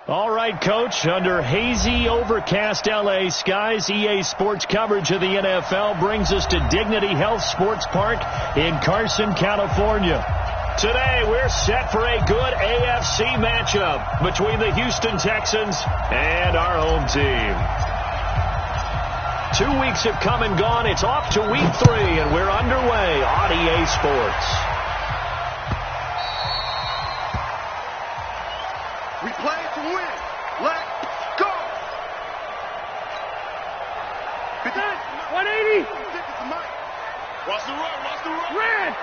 All right, Coach, under hazy, overcast L.A. skies, EA Sports coverage of the NFL brings us to Dignity Health Sports Park in Carson, California. Today, we're set for a good AFC matchup between the Houston Texans and our home team. 2 weeks have come and gone. It's off to week 3, and we're underway on EA Sports. We play to win. Let's go. 180. Watch the run. Red.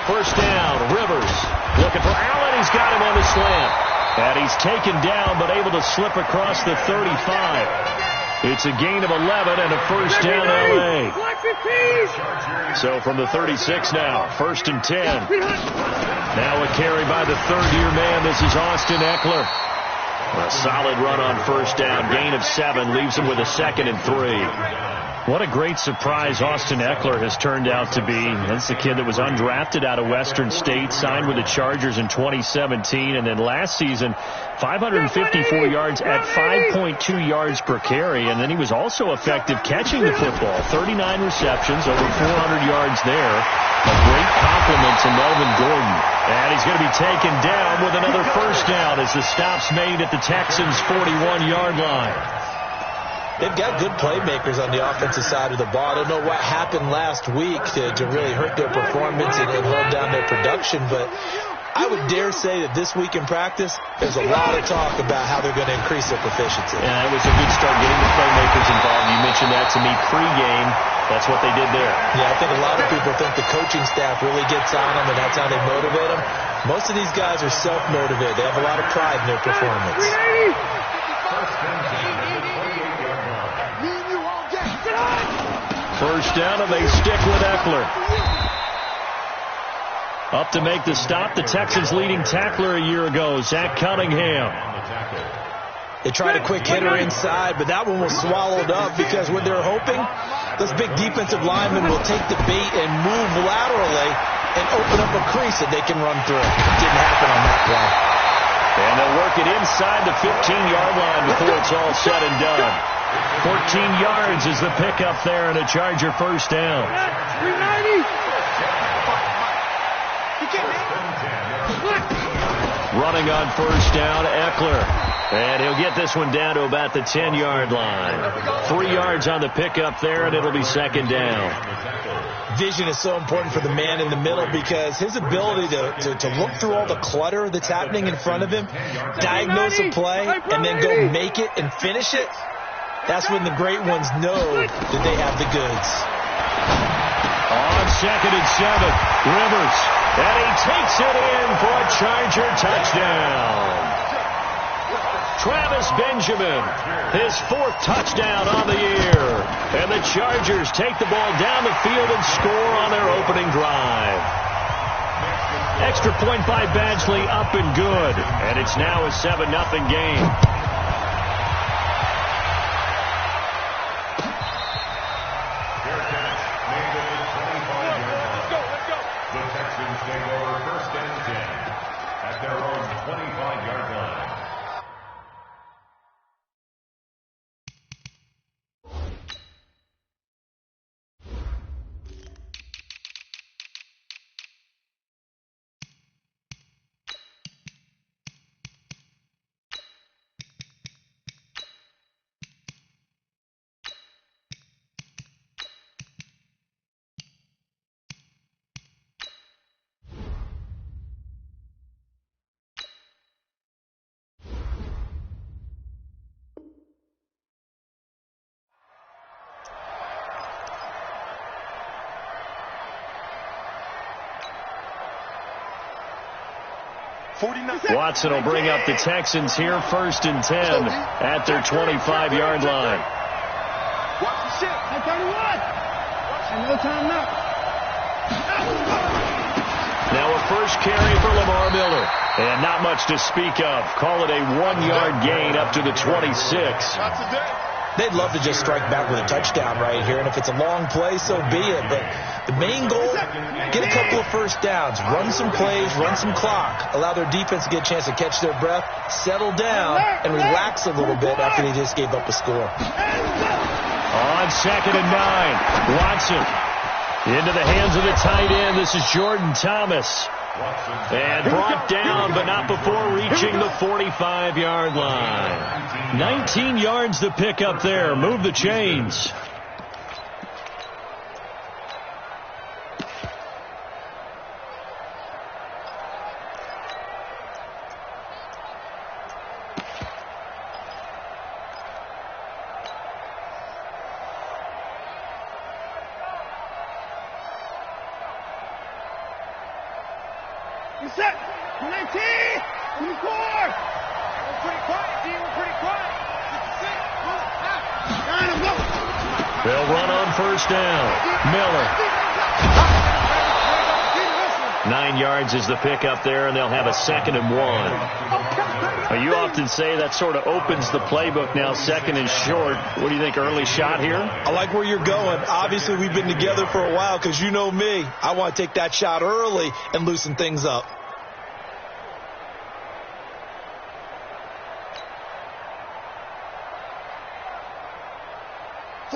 First down, Rivers looking for Allen. He's got him on the slant. And he's taken down, but able to slip across the 35. It's a gain of 11 and a first down, L.A. So from the 36 now, 1st and 10. Now a carry by the third-year man. This is Austin Eckler. A solid run on first down. Gain of 7 leaves him with a 2nd and 3. What a great surprise Austin Eckler has turned out to be. That's the kid that was undrafted out of Western State, signed with the Chargers in 2017, and then last season, 554 yards at 5.2 yards per carry, and then he was also effective catching the football. 39 receptions, over 400 yards there. A great compliment to Melvin Gordon. And he's going to be taken down with another first down as the stop's made at the Texans' 41-yard line. They've got good playmakers on the offensive side of the ball. I don't know what happened last week to really hurt their performance and hold down their production, but I would dare say that this week in practice, there's a lot of talk about how they're going to increase their proficiency. Yeah, it was a good start getting the playmakers involved. You mentioned that to me pregame. That's what they did there. Yeah, I think a lot of people think the coaching staff really gets on them, and that's how they motivate them. Most of these guys are self-motivated. They have a lot of pride in their performance. First down, and they stick with Eckler. Up to make the stop, the Texans' leading tackler a year ago, Zach Cunningham. They tried a quick hitter inside, but that one was swallowed up because what they're hoping, those big defensive linemen will take the bait and move laterally and open up a crease that they can run through. It didn't happen on that play. And they'll work it inside the 15-yard line before it's all said and done. 14 yards is the pickup there and a Charger first down. 390. Running on first down, Eckler. And he'll get this one down to about the 10-yard line. 3 yards on the pickup there, and it'll be second down. Vision is so important for the man in the middle because his ability to look through all the clutter that's happening in front of him, diagnose a play, and then go make it and finish it, that's when the great ones know that they have the goods. On 2nd and 7, Rivers. And he takes it in for a Charger touchdown. Travis Benjamin, his 4th touchdown on the year. And the Chargers take the ball down the field and score on their opening drive. Extra point by Badgley, up and good. And it's now a 7-0 game. Watson will bring up the Texans here, 1st and 10 at their 25-yard line. Hey, 31. And no time now. Now a first carry for Lamar Miller. And not much to speak of. Call it a 1-yard gain up to the 26. They'd love to just strike back with a touchdown right here, and if it's a long play, so be it. But The main goal, get a couple of first downs, run some plays, run some clock, allow their defense to get a chance to catch their breath, settle down, and relax a little bit after they just gave up a score. On 2nd and 9, Watson into the hands of the tight end. This is Jordan Thomas. And brought down, but not before reaching the 45-yard line. 19 yards to pick up there. Move the chains. Set. 19. 24. We're pretty quiet, D. We're pretty quiet. They'll run on first down. Miller. 9 yards is the pickup there, and they'll have a 2nd and 1. You often say that sort of opens the playbook now, 2nd and short. What do you think, early shot here? I like where you're going. Obviously, we've been together for a while because you know me. I want to take that shot early and loosen things up.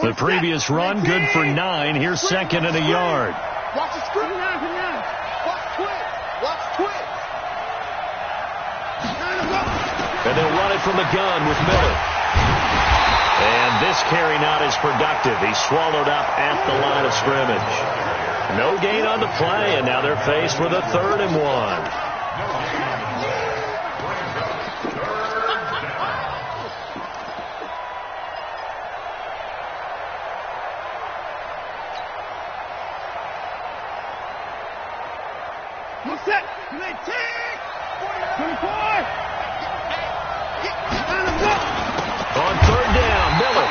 The previous run, good for 9. Here's 2nd and a yard. Watch the screen. Watch quick. Watch quick. And they'll run it from the gun with Miller. And this carry not as productive. He's swallowed up at the line of scrimmage. No gain on the play, and now they're faced with a 3rd and 1. Set. 19. 24. On 3rd down, Miller.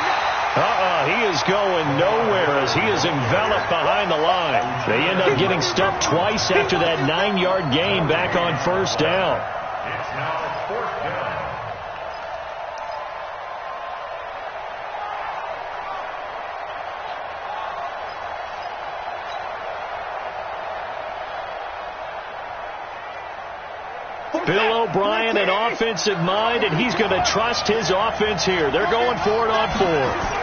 He is going nowhere as he is enveloped behind the line. They end up getting stuffed twice after that 9-yard gain back on 1st down. It's now 4th down. Bill O'Brien, an offensive mind, and he's going to trust his offense here. They're going for it on 4th.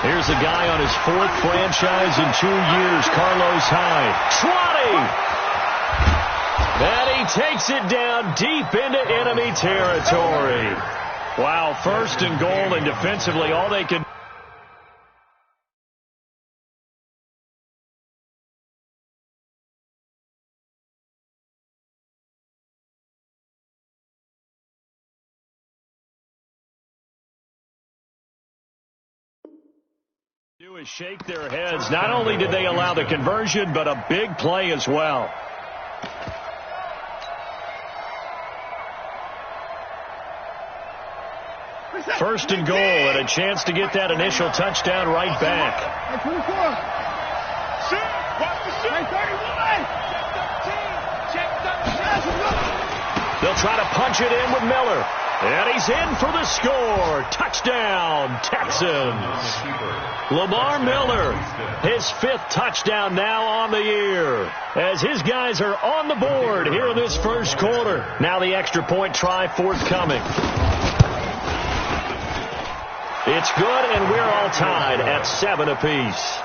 Here's a guy on his 4th franchise in 2 years, Carlos Hyde. Trotty! And he takes it down deep into enemy territory. Wow, 1st and goal, and defensively all they can do is shake their heads. Not only did they allow the conversion, but a big play as well. First and goal, and a chance to get that initial touchdown right back. 24. Watch the shoot. 31. They'll try to punch it in with Miller. And he's in for the score. Touchdown, Texans. Lamar Miller, his 5th touchdown now on the year, as his guys are on the board here in this 1st quarter. Now the extra point try forthcoming. It's good, and we're all tied at 7 apiece.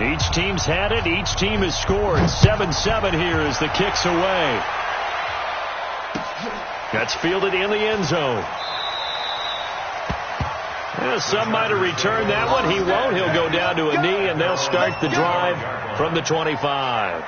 Each team's had it. Each team has scored. 7-7 here as the kick's away. That's fielded in the end zone. Yeah, some might have returned that one. He won't. He'll go down to a knee, and they'll start the drive from the 25.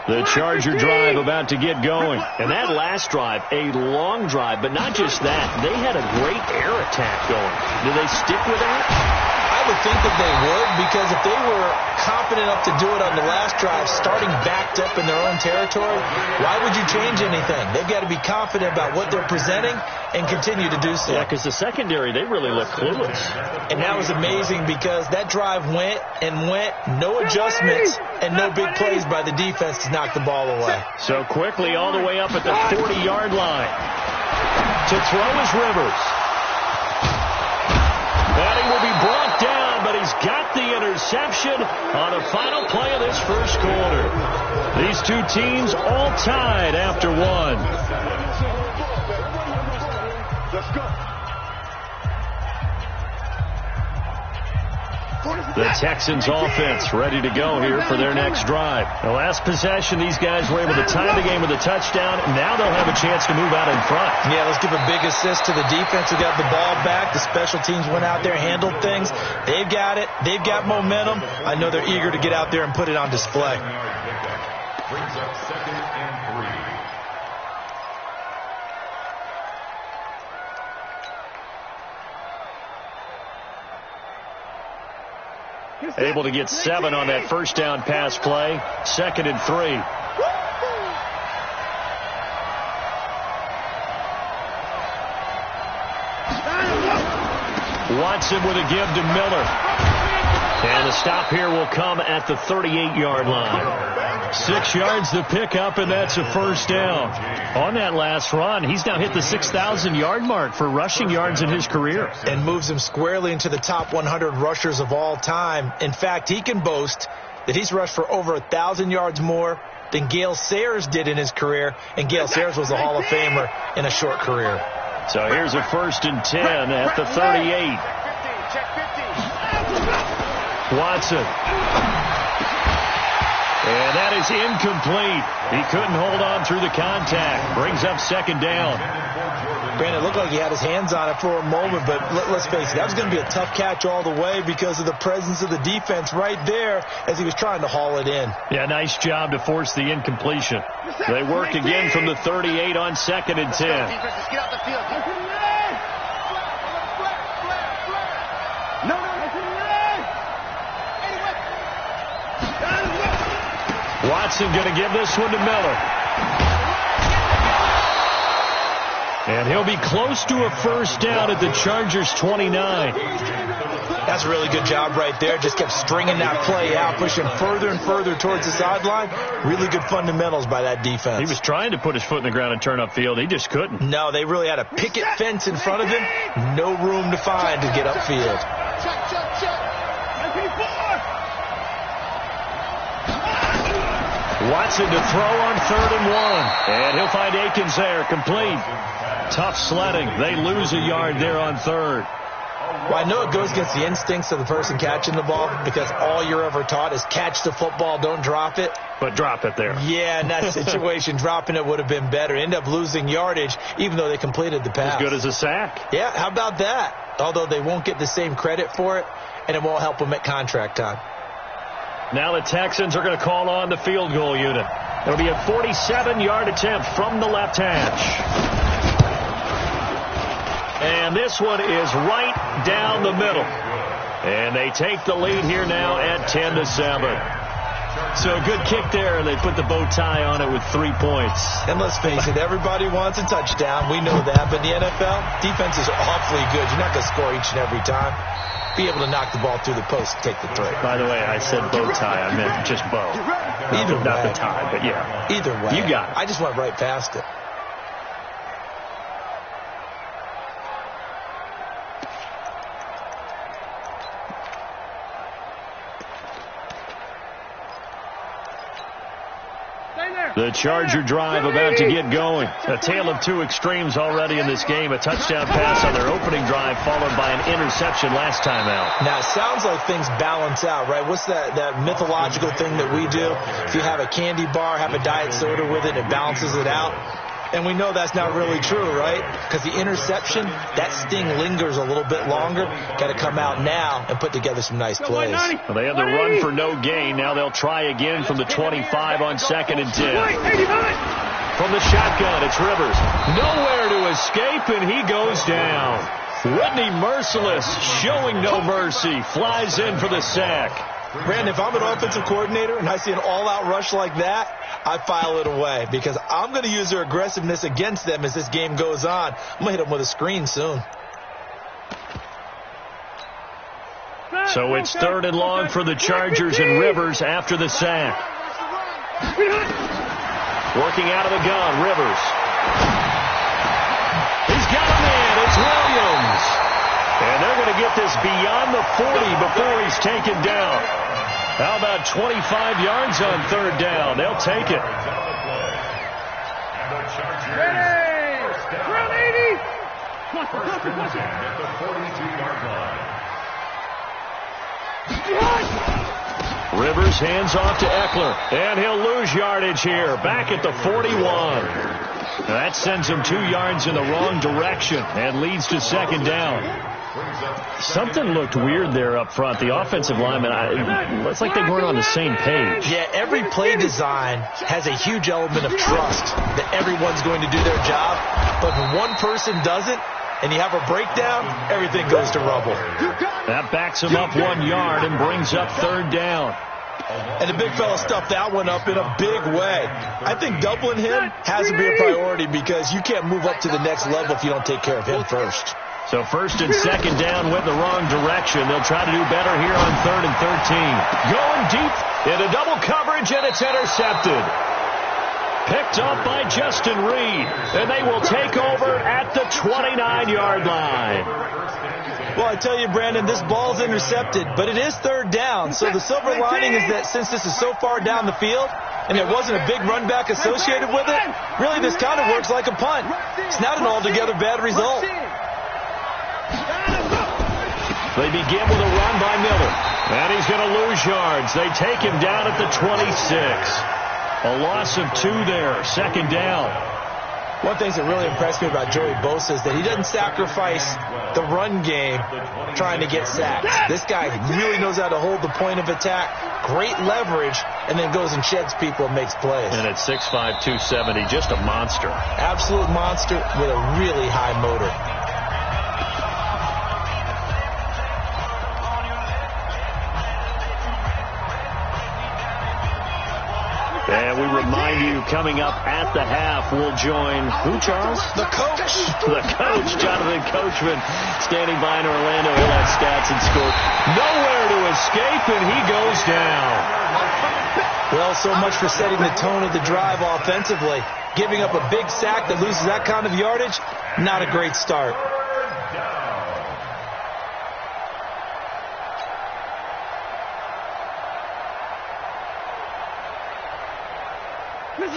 The Charger drive about to get going. And that last drive, a long drive, but not just that. They had a great air attack going. Do they stick with that? I would think that they would, because if they were confident enough to do it on the last drive, starting backed up in their own territory, why would you change anything? They've got to be confident about what they're presenting and continue to do so. Yeah, because the secondary, they really look clueless. And that was amazing because that drive went and went, no adjustments, and no big plays by the defense to knock the ball away. So quickly all the way up at the 40-yard line. To throw is Rivers. And he will be brought down, but he's got the interception on a final play of this first quarter. These two teams all tied after one. Let's go. The Texans offense ready to go here for their next drive. The last possession, these guys were able to tie the game with a touchdown. Now they'll have a chance to move out in front. Yeah, let's give a big assist to the defense who got the ball back. The special teams went out there, handled things. They've got it. They've got momentum. I know they're eager to get out there and put it on display. Brings up 2nd and 3. Able to get 7 on that first down pass play. 2nd and 3. Watson with a give to Miller. And the stop here will come at the 38-yard line. 6 yards to pick up, and that's a first down. On that last run, he's now hit the 6,000-yard mark for rushing yards in his career. And moves him squarely into the top 100 rushers of all time. In fact, he can boast that he's rushed for over 1,000 yards more than Gale Sayers did in his career. And Gale Sayers was a Hall of Famer in a short career. So here's a 1st and 10 at the 38. Watson. And that is incomplete. He couldn't hold on through the contact. Brings up 2nd down. Brandon, it looked like he had his hands on it for a moment, but let's face it, that was going to be a tough catch all the way because of the presence of the defense right there as he was trying to haul it in. Yeah, nice job to force the incompletion. They work again from the 38 on 2nd and 10. Get out the field. Watson going to give this one to Miller. And he'll be close to a first down at the Chargers' 29. That's a really good job right there. Just kept stringing that play out, pushing further and further towards the sideline. Really good fundamentals by that defense. He was trying to put his foot in the ground and turn upfield. He just couldn't. No, they really had a picket fence in front of him. No room to find to get upfield. Watson to throw on 3rd and 1. And he'll find Akins there, complete. Tough sledding. They lose a yard there on 3rd. Well, I know it goes against the instincts of the person catching the ball because all you're ever taught is catch the football, don't drop it. But drop it there. Yeah, in that situation, dropping it would have been better. End up losing yardage, even though they completed the pass. As good as a sack. Yeah, how about that? Although they won't get the same credit for it, and it won't help them at contract time. Now the Texans are going to call on the field goal unit. It'll be a 47-yard attempt from the left hash. And this one is right down the middle. And they take the lead here now at 10-7. So a good kick there, and they put the bow tie on it with 3 points. And let's face it, everybody wants a touchdown. We know that. But the NFL, defense is awfully good. You're not going to score each and every time. Be able to knock the ball through the post and take the throw. By the way, I said bow tie. I meant just bow. Either way. Not the tie, but yeah. Either way. You got it. I just went right past it. The Charger drive about to get going. A tale of two extremes already in this game. A touchdown pass on their opening drive followed by an interception last time out. Now, it sounds like things balance out, right? What's that mythological thing that we do? If you have a candy bar, have a diet soda with it, it balances it out. And we know that's not really true, right? Because the interception, that sting lingers a little bit longer. Got to come out now and put together some nice plays. Well, they had the run for no gain. Now they'll try again from the 25 on 2nd and 10. From the shotgun, it's Rivers. Nowhere to escape, and he goes down. Whitney Merciless, showing no mercy, flies in for the sack. Brandon, if I'm an offensive coordinator and I see an all-out rush like that, I file it away because I'm going to use their aggressiveness against them as this game goes on. I'm going to hit them with a screen soon. So it's 3rd and long for the Chargers, and Rivers after the sack. Working out of the gun, Rivers. He's got a man. It's Williams. And they're going to get this beyond the 40 before he's taken down. How about 25 yards on 3rd down? They'll take it. Around 80. At the 42-yard line. Rivers hands off to Eckler, and he'll lose yardage here, back at the 41. That sends him 2 yards in the wrong direction and leads to 2nd down. Something looked weird there up front. The offensive linemen, it's like they weren't on the same page. Yeah, every play design has a huge element of trust that everyone's going to do their job, but when one person doesn't, and you have a breakdown, everything goes to rubble. That backs him up 1 yard and brings up 3rd down. And the big fella stuffed that one up in a big way. I think doubling him has to be a priority because you can't move up to the next level if you don't take care of him first. So 1st and 2nd down went the wrong direction. They'll try to do better here on 3rd and 13. Going deep into double coverage, and it's intercepted. Picked up by Justin Reed, and they will take over at the 29-yard line. Well, I tell you, Brandon, this ball's intercepted, but it is 3rd down. So the silver lining is that since this is so far down the field and there wasn't a big run back associated with it, really this kind of works like a punt. It's not an altogether bad result. They begin with a run by Miller, and he's going to lose yards. They take him down at the 26. A loss of 2 there, 2nd down. One thing that really impressed me about Joey Bosa is that he doesn't sacrifice the run game trying to get sacks. This guy really knows how to hold the point of attack, great leverage, and then goes and sheds people and makes plays. And at 6'5", 270, just a monster. Absolute monster with a really high motor. And we remind you, coming up at the half, we'll join who, Charles? The coach. The coach, Jonathan Coachman, standing by in Orlando. He'll have stats and score. Nowhere to escape, and he goes down. Well, so much for setting the tone of the drive offensively. Giving up a big sack that loses that kind of yardage, not a great start.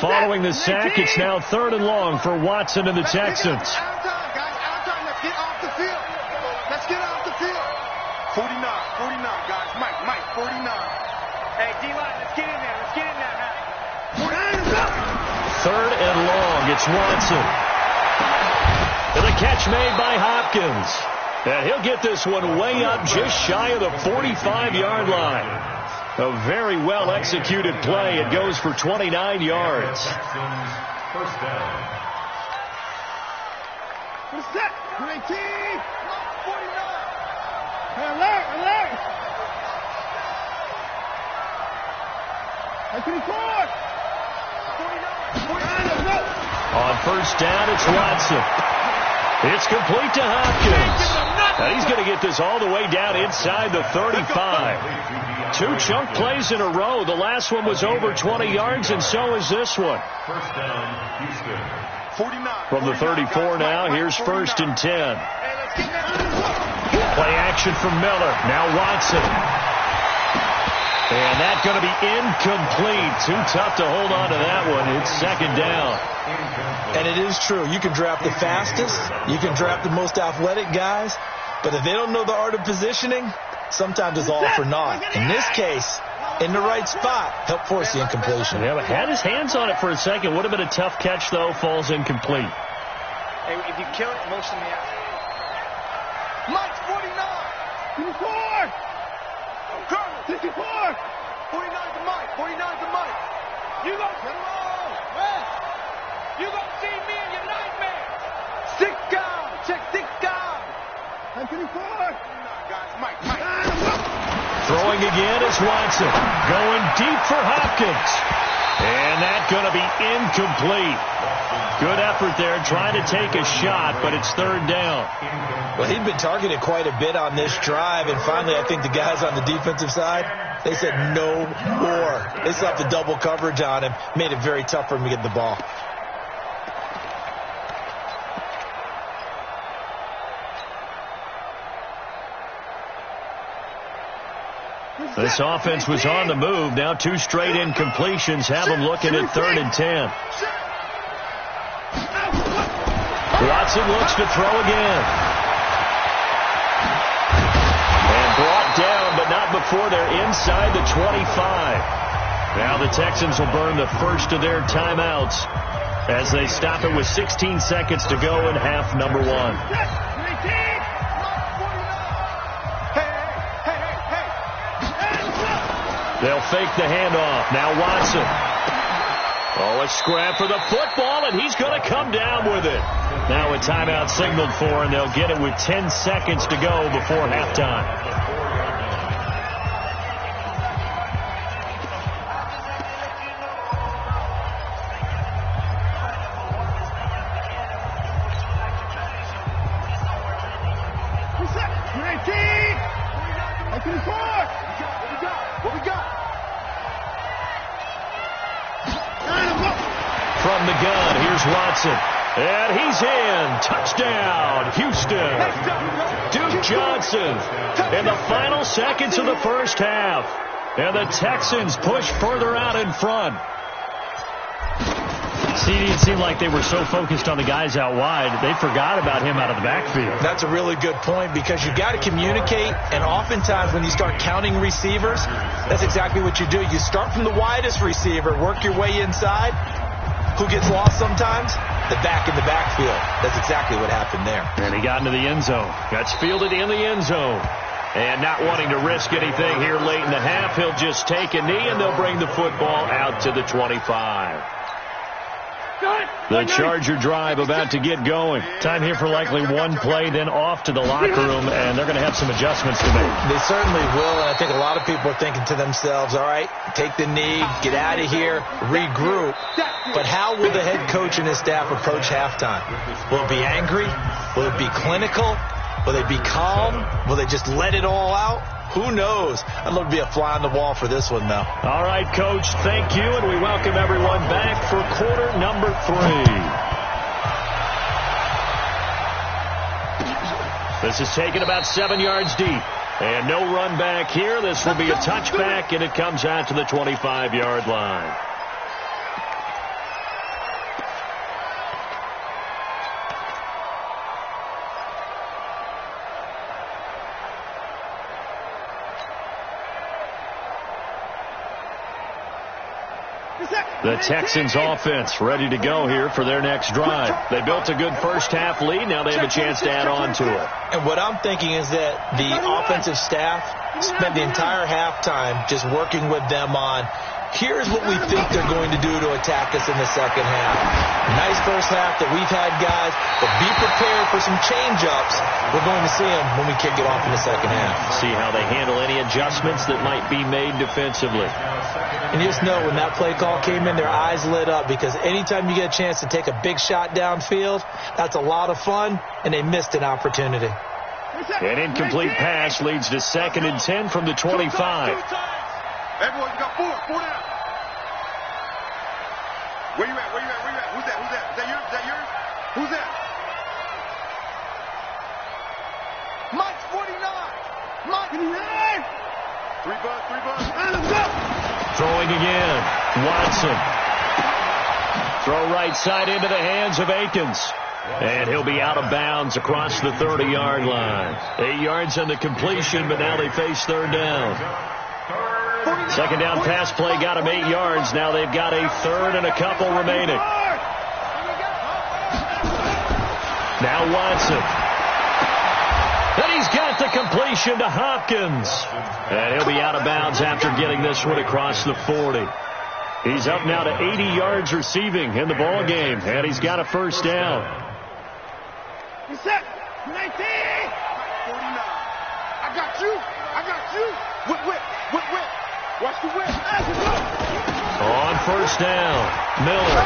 Following the sack, it's now 3rd and long for Watson and the Texans. Let's get off the field. Let's get off the field. 49, guys. Mike, 49. Hey, D-line, let's get in there. Let's get in there. 3rd and long, it's Watson. And the catch made by Hopkins. And he'll get this one way up just shy of the 45-yard line. A very well-executed play. It goes for 29 yards. First down. What's that? 19. 49. Alert. 24. 49. On 1st down, it's Watson. It's complete to Hopkins. And he's going to get this all the way down inside the 35. 2 chunk plays in a row. The last one was over 20 yards, and so is this one. First down, Houston. 49. From the 34 now, here's 1st and 10. Play action from Miller. Now Watson. And that's going to be incomplete. Too tough to hold on to that one. It's 2nd down. And it is true. You can draft the fastest. You can draft the most athletic guys. But if they don't know the art of positioning, sometimes it's all for naught. In this case, in the right spot, helped force the incompletion. Yeah, but had his hands on it for a second. Would have been a tough catch, though. Falls incomplete. Hey, if you kill it, motion me out. Mike's 49. 54. Colonel, 64. 49 to Mike. 49 to Mike. You gon' You gon' see me in your nightmare. Six down. Check 6 down. 54. Guys, Mike. Throwing again is Watson. Going deep for Hopkins. And that's going to be incomplete. Good effort there trying to take a shot, but it's third down. Well, he'd been targeted quite a bit on this drive, and finally I think the guys on the defensive side, they said no more. They slapped the double coverage on him, made it very tough for him to get the ball. This offense was on the move. Now 2 straight incompletions have them looking at 3rd and 10. Watson looks to throw again. And brought down, but not before they're inside the 25. Now the Texans will burn the first of their timeouts as they stop it with 16 seconds to go in half number 1. They'll fake the handoff. Now Watson. Oh, a scrap for the football, and he's going to come down with it. Now a timeout signaled for, and they'll get it with 10 seconds to go before halftime. From the gun, here's Watson. And he's in. Touchdown, Houston. Duke Johnson in the final seconds of the first half. And the Texans push further out in front. See, it seemed like they were so focused on the guys out wide, they forgot about him out of the backfield. That's a really good point because you got to communicate, and oftentimes when you start counting receivers, that's exactly what you do. You start from the widest receiver, work your way inside. Who gets lost sometimes? The back in the backfield. That's exactly what happened there. And he got into the end zone. Gets fielded in the end zone. And not wanting to risk anything here late in the half, he'll just take a knee, and they'll bring the football out to the 25. The Charger drive about to get going. Time here for likely one play, then off to the locker room, and they're going to have some adjustments to make. They certainly will, and I think a lot of people are thinking to themselves, all right, take the knee, get out of here, regroup. But how will the head coach and his staff approach halftime? Will it be angry? Will it be clinical? Will they be calm? Will they just let it all out? Who knows? I'd love to be a fly on the wall for this one, though. All right, Coach, thank you, and we welcome everyone back for quarter number 3. This is taken about 7 yards deep, and no run back here. This will be a touchback, and it comes out to the 25-yard line. The Texans offense ready to go here for their next drive. They built a good first half lead. Now they have a chance to add on to it. And what I'm thinking is that the offensive staff spent the entire halftime just working with them on, here's what we think they're going to do to attack us in the second half. Nice first half that we've had, guys, but be prepared for some change-ups. We're going to see them when we kick it off in the second half. See how they handle any adjustments that might be made defensively. And you just know when that play call came in, their eyes lit up because anytime you get a chance to take a big shot downfield, that's a lot of fun, and they missed an opportunity. An incomplete pass leads to 2nd and 10 from the 25. Everyone, you got 4 down. Where you at? Who's that? Is that yours? Who's that? Mike's 49. Mike. 3 bucks. Let's go. Throwing again. Watson. Throw right side into the hands of Akins. And he'll be out of bounds across the 30-yard line. 8 yards on the completion, but now they face 3rd down. Second down pass play got him 8 yards. Now they've got a third and a couple remaining. Now Watson. And he's got the completion to Hopkins. And he'll be out of bounds after getting this one across the 40. He's up now to 80 yards receiving in the ball game, and he's got a first down. Reset. 19. 49. I got you. Whip. Watch the whip. On first down, Miller.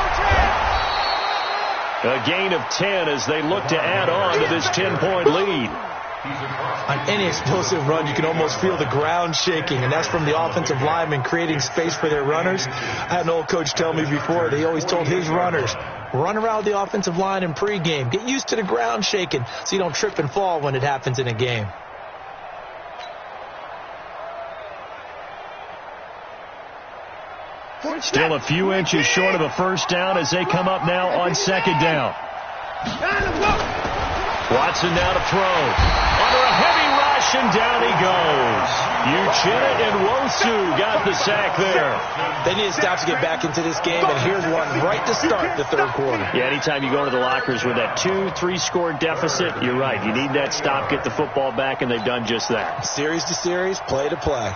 A gain of 10 as they look to add on to this 10-point lead. On any explosive run, you can almost feel the ground shaking, and that's from the offensive linemen creating space for their runners. I had an old coach tell me before, they always told his runners, run around the offensive line in pregame. Get used to the ground shaking so you don't trip and fall when it happens in a game. Still a few inches short of a first down as they come up now on second down. Watson now to throw. Under a heavy rush, and down he goes. Uchenna and Wosu got the sack there. They need to stop to get back into this game, and here's one right to start the third quarter. Yeah, anytime you go into the lockers with that 2-3 score deficit, you're right. You need that stop, get the football back, and they've done just that. Series to series, play to play.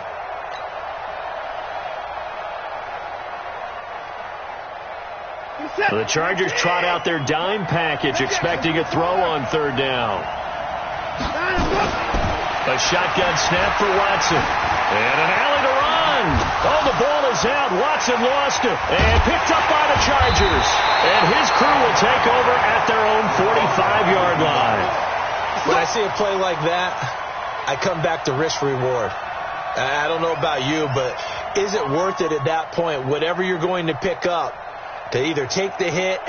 The Chargers trot out their dime package, expecting a throw on third down. A shotgun snap for Watson. And an alley to run. Oh, the ball is out. Watson lost it. And picked up by the Chargers. And his crew will take over at their own 45-yard line. When I see a play like that, I come back to risk reward. I don't know about you, but is it worth it at that point, whatever you're going to pick up, to either take the hit,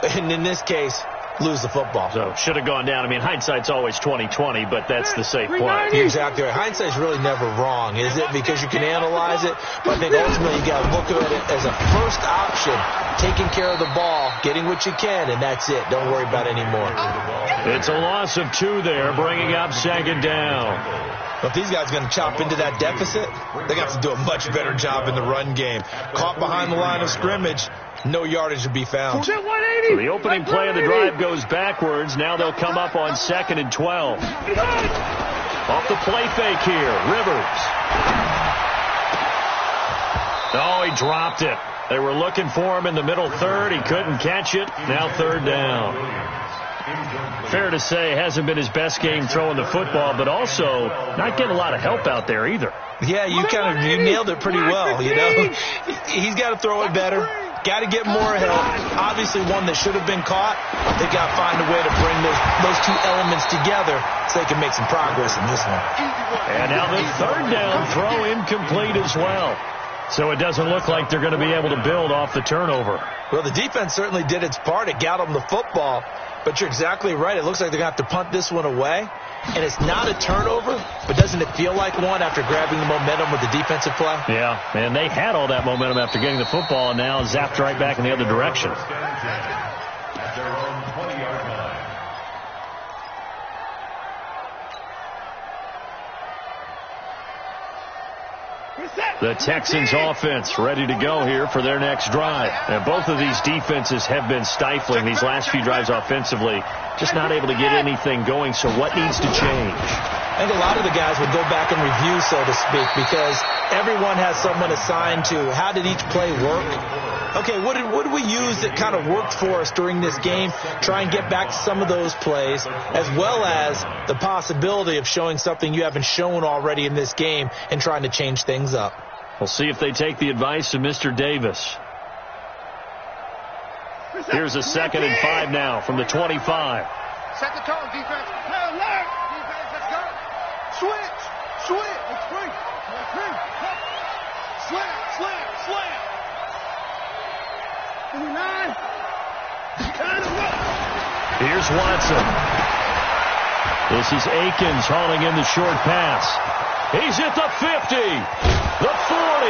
and in this case, lose the football? So, should have gone down. I mean, hindsight's always 20/20, but that's the safe play. You're exactly right. Hindsight's really never wrong, is it? Because you can analyze it, but I think ultimately you got to look at it as a first option, taking care of the ball, getting what you can, and that's it. Don't worry about it anymore. It's a loss of 2 there, bringing up second down. If these guys are going to chop into that deficit, they're going to have to do a much better job in the run game. Caught behind the line of scrimmage, no yardage to be found. So the opening play of the drive goes backwards. Now they'll come up on 2nd and 12. Off the play fake here, Rivers. Oh, he dropped it. They were looking for him in the middle third. He couldn't catch it. Now third down. Fair to say, hasn't been his best game throwing the football, but also not getting a lot of help out there either. Yeah, you nailed it pretty well, you know. He's got to throw it better. Got to get more help. Obviously one that should have been caught. They got to find a way to bring those two elements together so they can make some progress in this one. And now the third down throw incomplete as well. So it doesn't look like they're going to be able to build off the turnover. Well, the defense certainly did its part. It got them the football. But you're exactly right. It looks like they're going to have to punt this one away. And it's not a turnover, but doesn't it feel like one after grabbing the momentum with the defensive play? Yeah, and they had all that momentum after getting the football and now zapped right back in the other direction. At their own 20-yard line. The Texans offense ready to go here for their next drive. And both of these defenses have been stifling these last few drives offensively. Just not able to get anything going, so what needs to change? I think a lot of the guys would go back and review, so to speak, because everyone has someone assigned to how did each play work. Okay, what did we use that kind of worked for us during this game? Try and get back to some of those plays, as well as the possibility of showing something you haven't shown already in this game and trying to change things up. We'll see if they take the advice of Mr. Davis. Here's a 2nd and 5 now from the 25. Set the tone, defense. Alert! Defense, let's go. Switch. It's free. Slam. 9. Here's Watson. This is Akins hauling in the short pass. He's at the 50, the 40,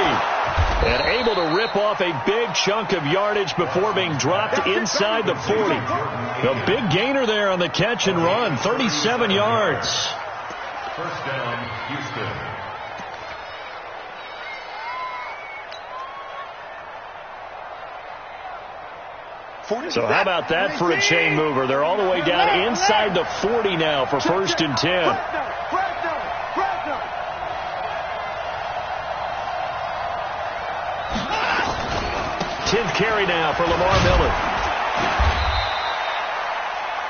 and able to rip off a big chunk of yardage before being dropped inside the 40. A big gainer there on the catch and run, 37 yards. First down, Houston. So how about that for a chain mover? They're all the way down inside the 40 now for 1st and 10. 10th carry now for Lamar Miller.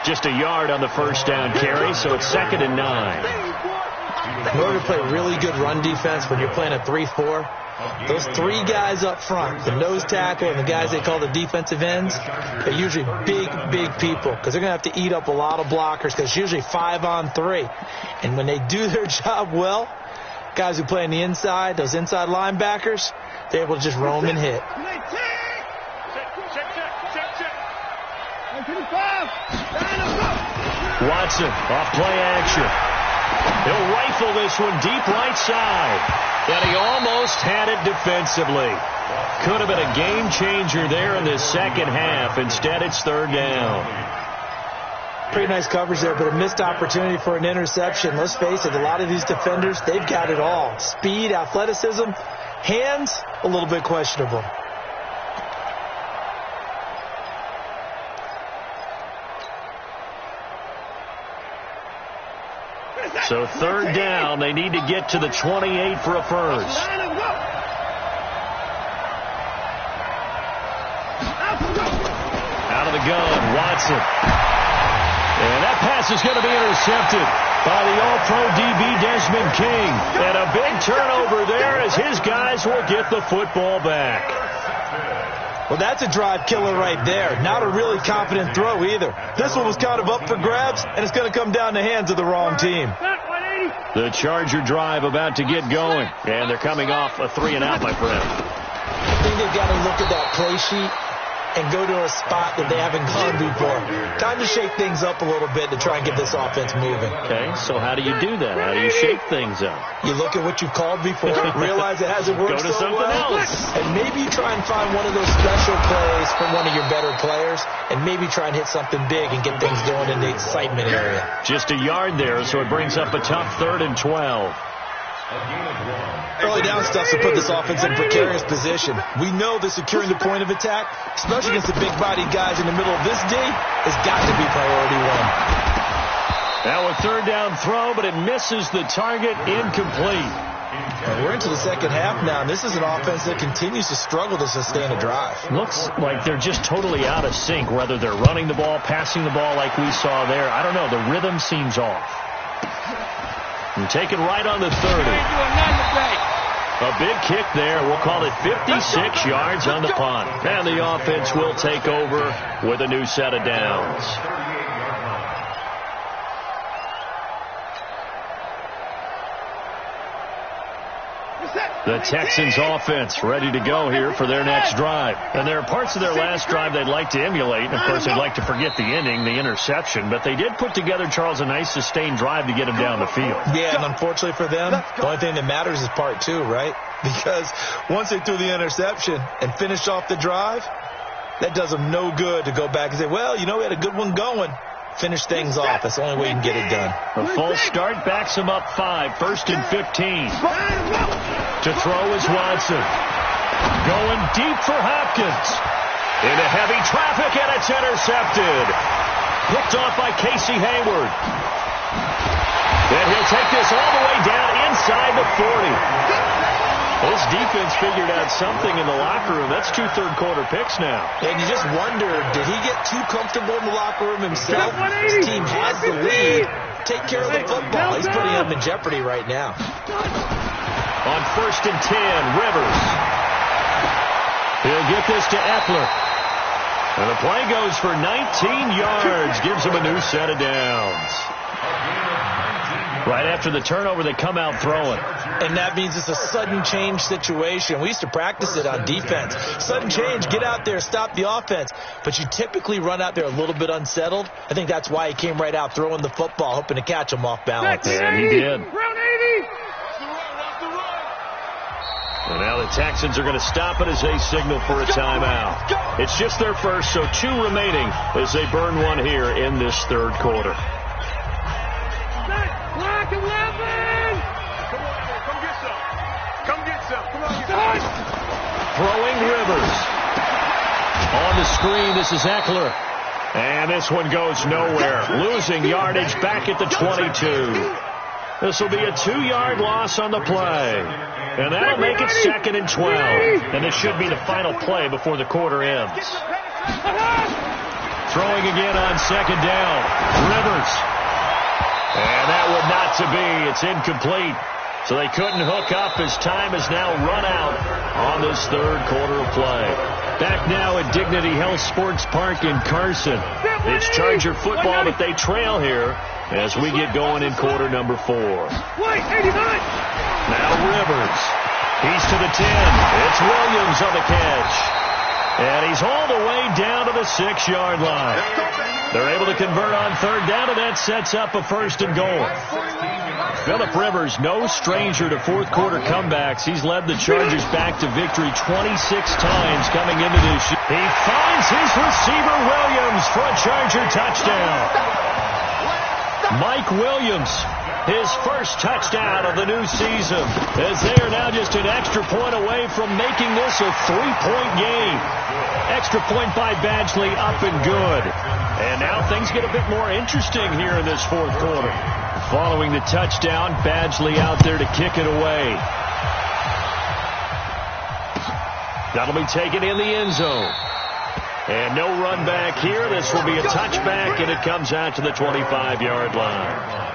Just a yard on the 1st down carry, so it's 2nd and 9. In order to play really good run defense when you're playing a 3-4, those 3 guys up front, the nose tackle and the guys they call the defensive ends, they're usually big people because they're going to have to eat up a lot of blockers because it's usually 5-on-3. And when they do their job well, guys who play on the inside, those inside linebackers, they're able to just roam and hit. Watson off play action. He'll rifle this one deep right side. And he almost had it defensively. Could have been a game changer there in this second half. Instead, it's 3rd down. Pretty nice coverage there, but a missed opportunity for an interception. Let's face it, a lot of these defenders, they've got it all. Speed, athleticism, hands, a little bit questionable. So 3rd down, they need to get to the 28 for a first. Out of the gun, Watson. And that pass is going to be intercepted by the All-Pro DB Desmond King. And a big turnover there as his guys will get the football back. Well, that's a drive killer right there. Not a really confident throw either. This one was kind of up for grabs, and it's going to come down the hands of the wrong team. The Charger drive about to get going, and they're coming off a 3-and-out, my friend. I think they've got to look at that play sheet and go to a spot that they haven't gone before. Time to shake things up a little bit to try and get this offense moving. Okay, so how do you do that? How do you shake things up? You look at what you've called before, realize it hasn't worked Go to so something well, else. and maybe you try and find one of those special plays from one of your better players, and maybe try and hit something big and get things going in the excitement area. Just a yard there, so it brings up a tough 3rd and 12. Early down stuff to put this offense in precarious position. We know that securing the point of attack, especially against the big-bodied guys in the middle of this D, has got to be priority 1. Now a 3rd down throw, but it misses the target, incomplete. And we're into the second half now, and this is an offense that continues to struggle to sustain a drive. Looks like they're just totally out of sync, whether they're running the ball, passing the ball like we saw there. I don't know. The rhythm seems off. And taken right on the 30. A big kick there. We'll call it 56 yards on the punt. And the offense will take over with a new set of downs. The Texans offense ready to go here for their next drive. And there are parts of their last drive they'd like to emulate. And, of course, they'd like to forget the ending, the interception. But they did put together, Charles, a nice sustained drive to get him down the field. Yeah, and unfortunately for them, the only thing that matters is part 2, right? Because once they threw the interception and finished off the drive, that does them no good to go back and say, well, you know, we had a good one going. Finish things off. That's the only way you can get it done. A full start backs him up 5. 1st and 15. To throw is Watson. Going deep for Hopkins. Into heavy traffic, and it's intercepted. Picked off by Casey Hayward. And he'll take this all the way down inside the 40. This defense figured out something in the locker room. That's 2 third-quarter picks now. And you just wonder, did he get too comfortable in the locker room himself? His team has the lead. Take care of the football. He's putting them in jeopardy right now. On 1st and 10, Rivers. He'll get this to Eckler. And the play goes for 19 yards. Gives him a new set of downs. Right after the turnover, they come out throwing. And that means it's a sudden change situation. We used to practice it on defense. Sudden change, get out there, stop the offense. But you typically run out there a little bit unsettled. I think that's why he came right out throwing the football, hoping to catch him off balance. And he did. And now the Texans are going to stop it as they signal for a timeout. It's just their first, so 2 remaining as they burn one here in this 3rd quarter. Black 11! Come get some. Come on, get some. Throwing Rivers. On the screen, this is Eckler. And this one goes nowhere. Losing yardage back at the 22. This will be a 2-yard loss on the play. And that'll make it 2nd and 12. And this should be the final play before the quarter ends. Throwing again on 2nd down. Rivers. And that would not to be. It's incomplete. So they couldn't hook up as time has now run out on this 3rd quarter of play. Back now at Dignity Health Sports Park in Carson. It's Charger football, but they trail here as we get going in quarter number 4. Now Rivers. He's to the 10. It's Williams on the catch. And he's all the way down to the 6-yard line. They're able to convert on 3rd down, and that sets up a 1st and goal. Phillip Rivers, no stranger to 4th quarter comebacks. He's led the Chargers back to victory 26 times coming into this year. He finds his receiver Williams for a Charger touchdown. Mike Williams, his first touchdown of the new season, as they are now just an extra point away from making this a 3-point game. Extra point by Badgley, up and good. And now things get a bit more interesting here in this 4th quarter. Following the touchdown, Badgley out there to kick it away. That'll be taken in the end zone. And no run back here. This will be a touchback, and it comes out to the 25-yard line.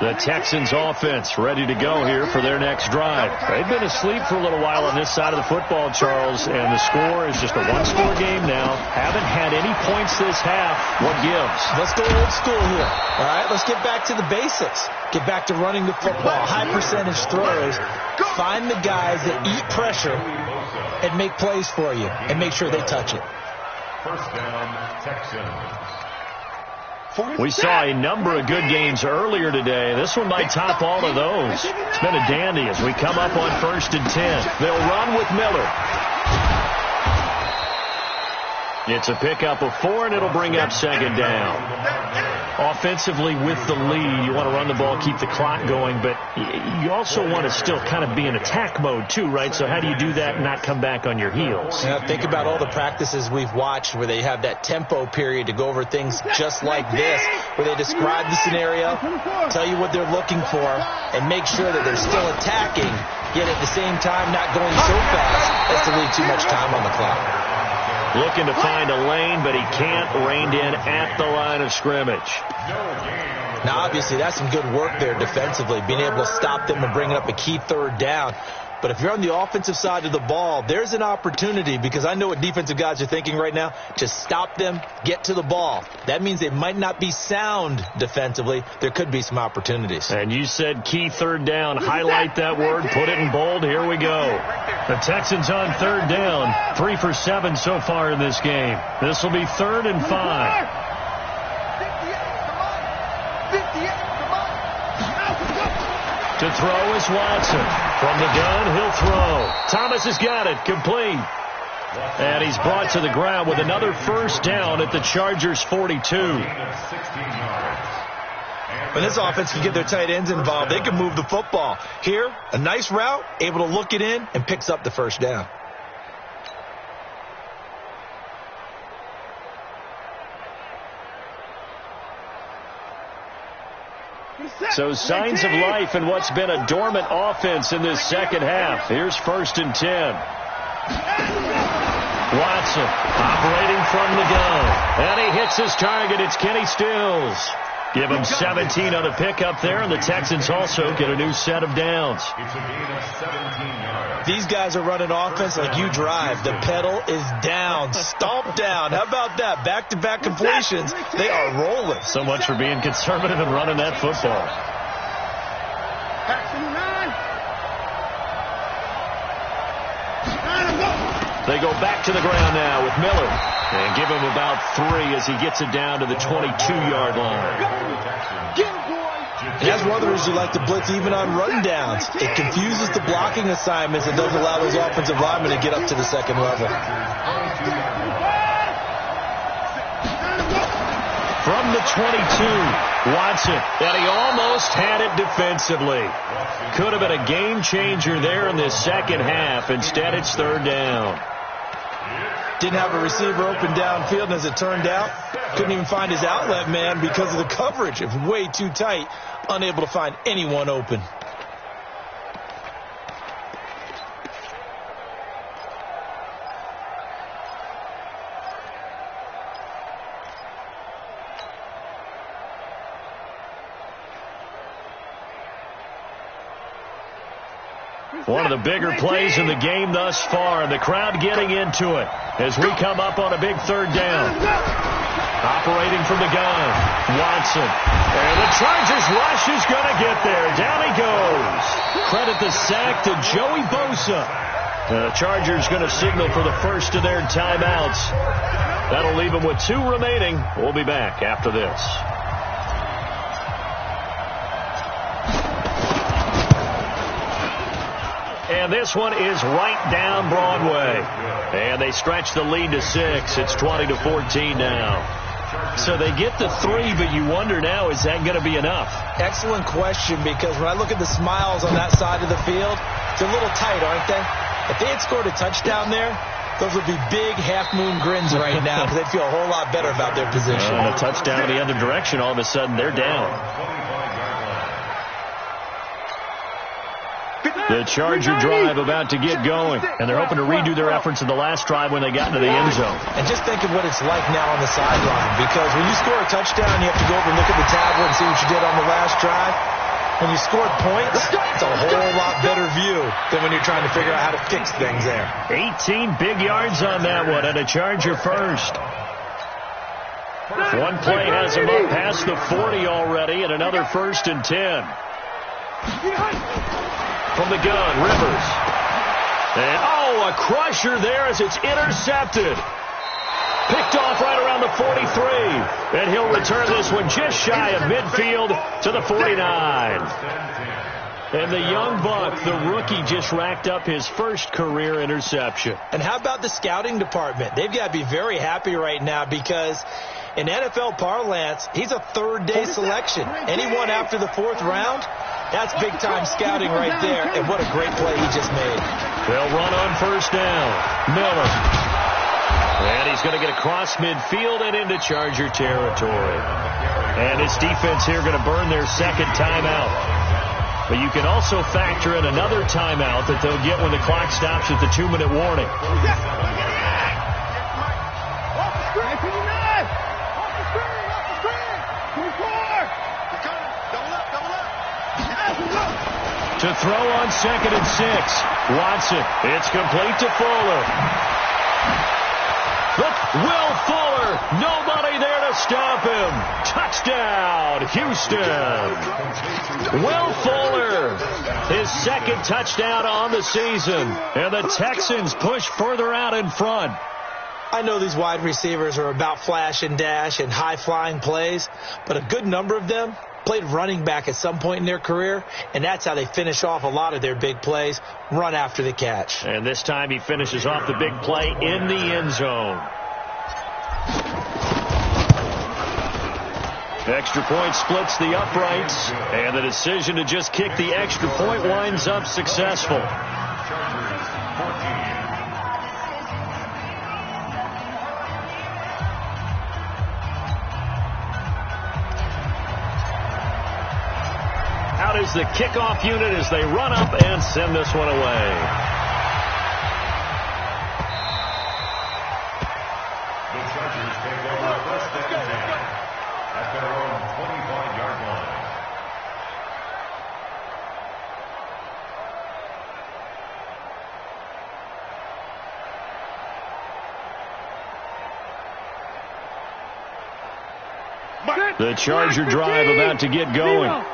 The Texans offense ready to go here for their next drive. They've been asleep for a little while on this side of the football, Charles, and the score is just a 1-score game now. Haven't had any points this half. What gives? Let's go old school here. All right, let's get back to the basics. Get back to running the football, high percentage throws. Find the guys that eat pressure and make plays for you and make sure they touch it. 1st down, Texans. We saw a number of good games earlier today. This one might top all of those. It's been a dandy as we come up on 1st and 10. They'll run with Miller. It's a pickup of 4, and it'll bring up 2nd down. Offensively with the lead, you want to run the ball, keep the clock going, but you also want to still kind of be in attack mode too, right? So how do you do that and not come back on your heels? Yeah, think about all the practices we've watched where they have that tempo period to go over things just like this, where they describe the scenario, tell you what they're looking for, and make sure that they're still attacking, yet at the same time not going so fast as to leave too much time on the clock. Looking to find a lane, but he can't. Reined in at the line of scrimmage. Now, obviously, that's some good work there defensively, being able to stop them and bringing up a key 3rd down. But if you're on the offensive side of the ball, there's an opportunity, because I know what defensive guys are thinking right now, to stop them, get to the ball. That means they might not be sound defensively. There could be some opportunities. And you said key 3rd down. Highlight that word. Put it in bold. Here we go. The Texans on 3rd down. 3 for 7 so far in this game. This will be 3rd and 5. To throw is Watson. From the gun, he'll throw. Thomas has got it. Complete. And he's brought to the ground with another 1st down at the Chargers' 42. When this offense can get their tight ends involved, they can move the football. Here, a nice route, able to look it in, and picks up the 1st down. So signs of life in what's been a dormant offense in this 2nd half. Here's 1st and 10. Watson operating from the gun. And he hits his target. It's Kenny Stills. Give him 17 on the pickup there, and the Texans also get a new set of downs. It's a gain of 17 yards. These guys are running offense like you drive. The pedal is down, stomped down. How about that? Back-to-back completions. They are rolling. So much for being conservative and running that football. They go back to the ground now with Miller. And give him about 3 as he gets it down to the 22-yard line. And as runners, you like to blitz even on run downs. It confuses the blocking assignments and doesn't allow those offensive linemen to get up to the 2nd level. From the 22, Watson, and he almost had it defensively. Could have been a game changer there in this second half. Instead, it's third down. Didn't have a receiver open downfield, and as it turned out, couldn't even find his outlet man because of the coverage. It was way too tight, unable to find anyone open. One of the bigger plays in the game thus far, and the crowd getting into it as we come up on a big third down. Operating from the gun, Watson. And the Chargers rush is going to get there. Down he goes. Credit the sack to Joey Bosa. The Chargers going to signal for the first of their timeouts. That'll leave them with 2 remaining. We'll be back after this. And this one is right down Broadway. And they stretch the lead to 6. It's 20-14 now. So they get the 3, but you wonder now, is that going to be enough? Excellent question, because when I look at the smiles on that side of the field, they're a little tight, aren't they? If they had scored a touchdown there, those would be big half-moon grins right now because they'd feel a whole lot better about their position. And a touchdown in the other direction, all of a sudden they're down. The Charger drive about to get going, and they're hoping to redo their efforts in the last drive when they got into the end zone. And just think of what it's like now on the sideline, because when you score a touchdown, you have to go over and look at the tablet and see what you did on the last drive. When you scored points, it's a whole lot better view than when you're trying to figure out how to fix things there. 18 big yards on that one, and a Charger first. One play has him up past the 40 already, and another 1st and 10. From the gun, Rivers. And, a crusher there as it's intercepted. Picked off right around the 43. And he'll return this one just shy of midfield to the 49. And the young buck, the rookie, just racked up his first career interception. And how about the scouting department? They've got to be very happy right now because in NFL parlance, he's a third-day selection. Anyone after the 4th round, that's big-time scouting right there, and what a great play he just made. They'll run on first down. Miller. And he's going to get across midfield and into Charger territory. And his defense here going to burn their second timeout. But you can also factor in another timeout that they'll get when the clock stops at the 2-minute warning. To throw on 2nd and 6. Watson. It's complete to Fuller. Look, Will Fuller. Nobody there to stop him. Touchdown, Houston. Will Fuller. His 2nd touchdown on the season. And the Texans push further out in front. I know these wide receivers are about flash and dash and high-flying plays, but a good number of them played running back at some point in their career, and that's how they finish off a lot of their big plays, run after the catch. And this time he finishes off the big play in the end zone. Extra point splits the uprights, and the decision to just kick the extra point winds up successful. Out is the kickoff unit as they run up and send this one away. The Chargers take over 1st and 10 at their own 25-yard line. The Charger drive about to get going.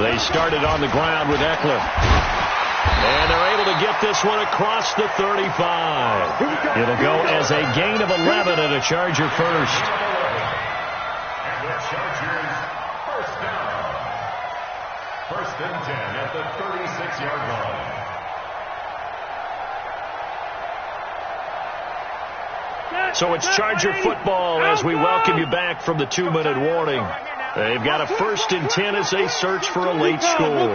They started on the ground with Eckler. And they're able to get this one across the 35. It'll go as a gain of 11 and a Charger first. And the Chargers first down. 1st and 10 at the 36-yard line. So it's Charger football as we welcome you back from the 2-minute warning. They've got a 1st and 10 as they search for a late score.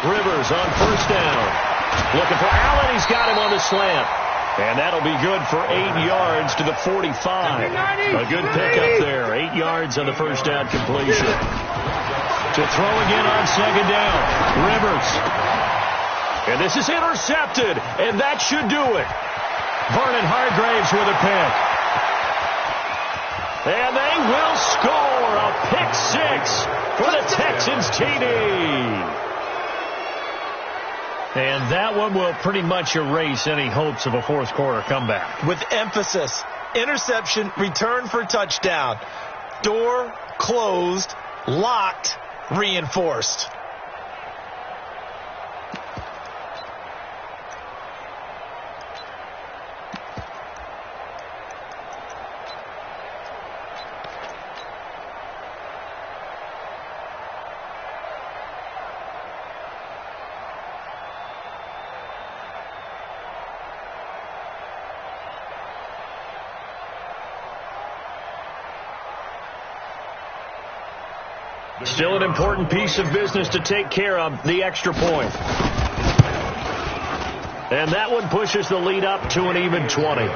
Rivers on 1st down. Looking for Allen. He's got him on the slant. And that'll be good for 8 yards to the 45. A good pickup there. 8 yards on the 1st down completion. To throw again on 2nd down. Rivers. And this is intercepted. And that should do it. Vernon Hargraves with a pick. And they will score a pick 6 for the Texans TD. And that one will pretty much erase any hopes of a 4th quarter comeback. With emphasis, interception, return for touchdown. Door closed, locked, reinforced. Still an important piece of business to take care of, the extra point. And that one pushes the lead up to an even 20. Makes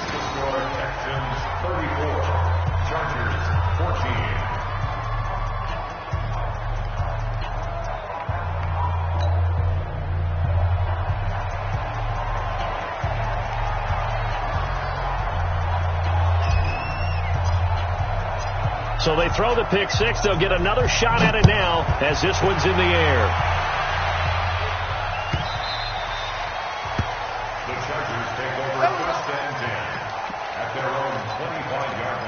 the score Texans 34, Chargers 14. So they throw the pick 6. They'll get another shot at it now as this one's in the air. The Chargers take over 1st and 10 at their own 25-yard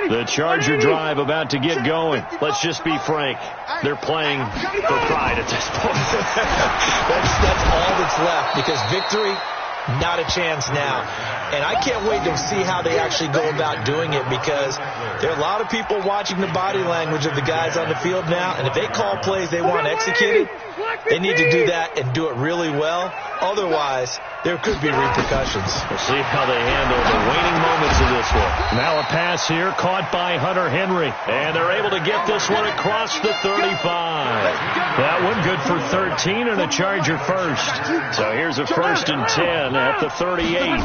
line. The Charger drive about to get going. Let's just be frank. They're playing for pride at this point. That's all that's left, because victory, not a chance now. And I can't wait to see how they actually go about doing it, because there are a lot of people watching the body language of the guys on the field now. And if they call plays they want executed, they need to do that and do it really well. Otherwise, there could be repercussions. We'll see how they handle the waning moments of this one. Now a pass here caught by Hunter Henry. And they're able to get this one across the 35. That one good for 13 and a Charger 1st. So here's a 1st and 10 at the 38.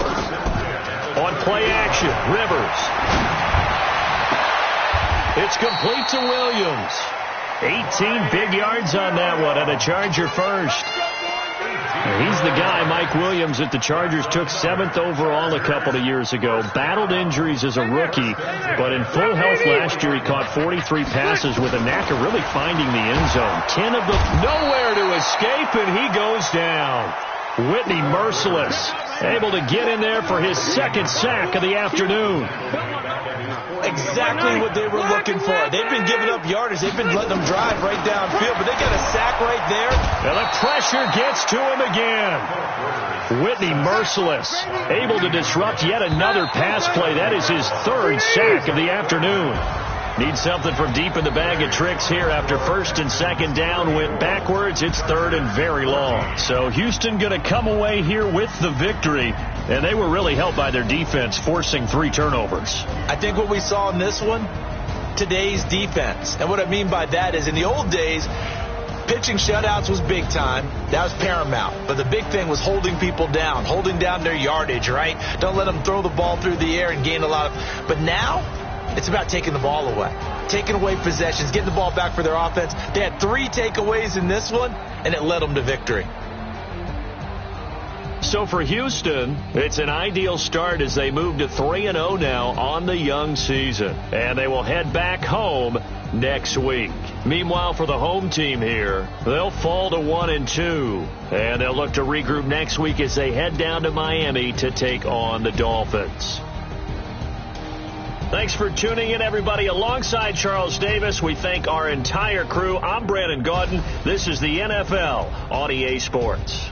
On play action, Rivers. It's complete to Williams. 18 big yards on that one and a Charger 1st. He's the guy, Mike Williams, that the Chargers took 7th overall a couple of years ago. Battled injuries as a rookie, but in full health last year, he caught 43 passes with a knack of really finding the end zone. 10 of them nowhere to escape, and he goes down. Whitney Merciless, able to get in there for his 2nd sack of the afternoon. Exactly what they were looking for. They've been giving up yardage. They've been letting them drive right downfield, but they got a sack right there. And the pressure gets to him again. Whitney Merciless, able to disrupt yet another pass play. That is his 3rd sack of the afternoon. Needs something from deep in the bag of tricks here after 1st and 2nd down went backwards. It's 3rd and very long. So Houston going to come away here with the victory. And they were really helped by their defense, forcing 3 turnovers. I think what we saw in this one, today's defense. And what I mean by that is in the old days, pitching shutouts was big time. That was paramount. But the big thing was holding people down, holding down their yardage, right? Don't let them throw the ball through the air and gain a lot of... But now, it's about taking the ball away. Taking away possessions, getting the ball back for their offense. They had 3 takeaways in this one, and it led them to victory. So for Houston, it's an ideal start as they move to 3-0 now on the young season. And they will head back home next week. Meanwhile, for the home team here, they'll fall to 1-2. And they'll look to regroup next week as they head down to Miami to take on the Dolphins. Thanks for tuning in, everybody. Alongside Charles Davis, we thank our entire crew. I'm Brandon Gaudin. This is the NFL on EA Sports.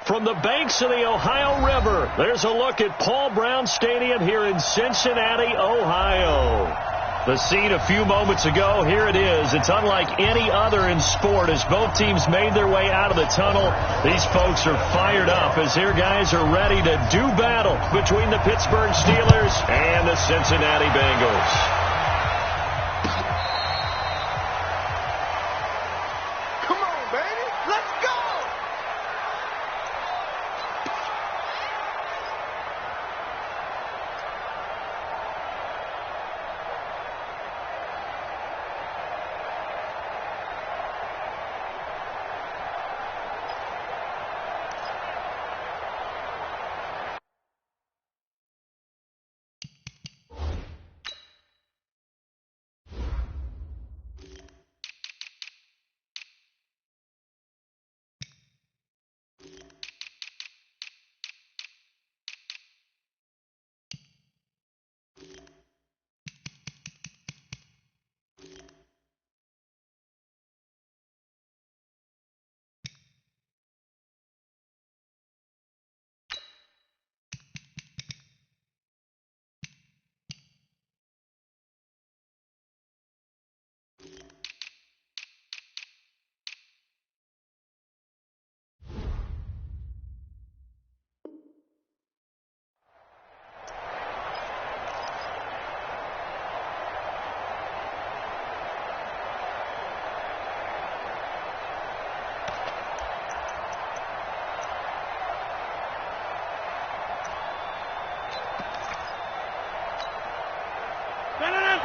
From the banks of the Ohio River, there's a look at Paul Brown Stadium here in Cincinnati, Ohio. The scene a few moments ago, here it is. It's unlike any other in sport as both teams made their way out of the tunnel. These folks are fired up as their guys are ready to do battle between the Pittsburgh Steelers and the Cincinnati Bengals.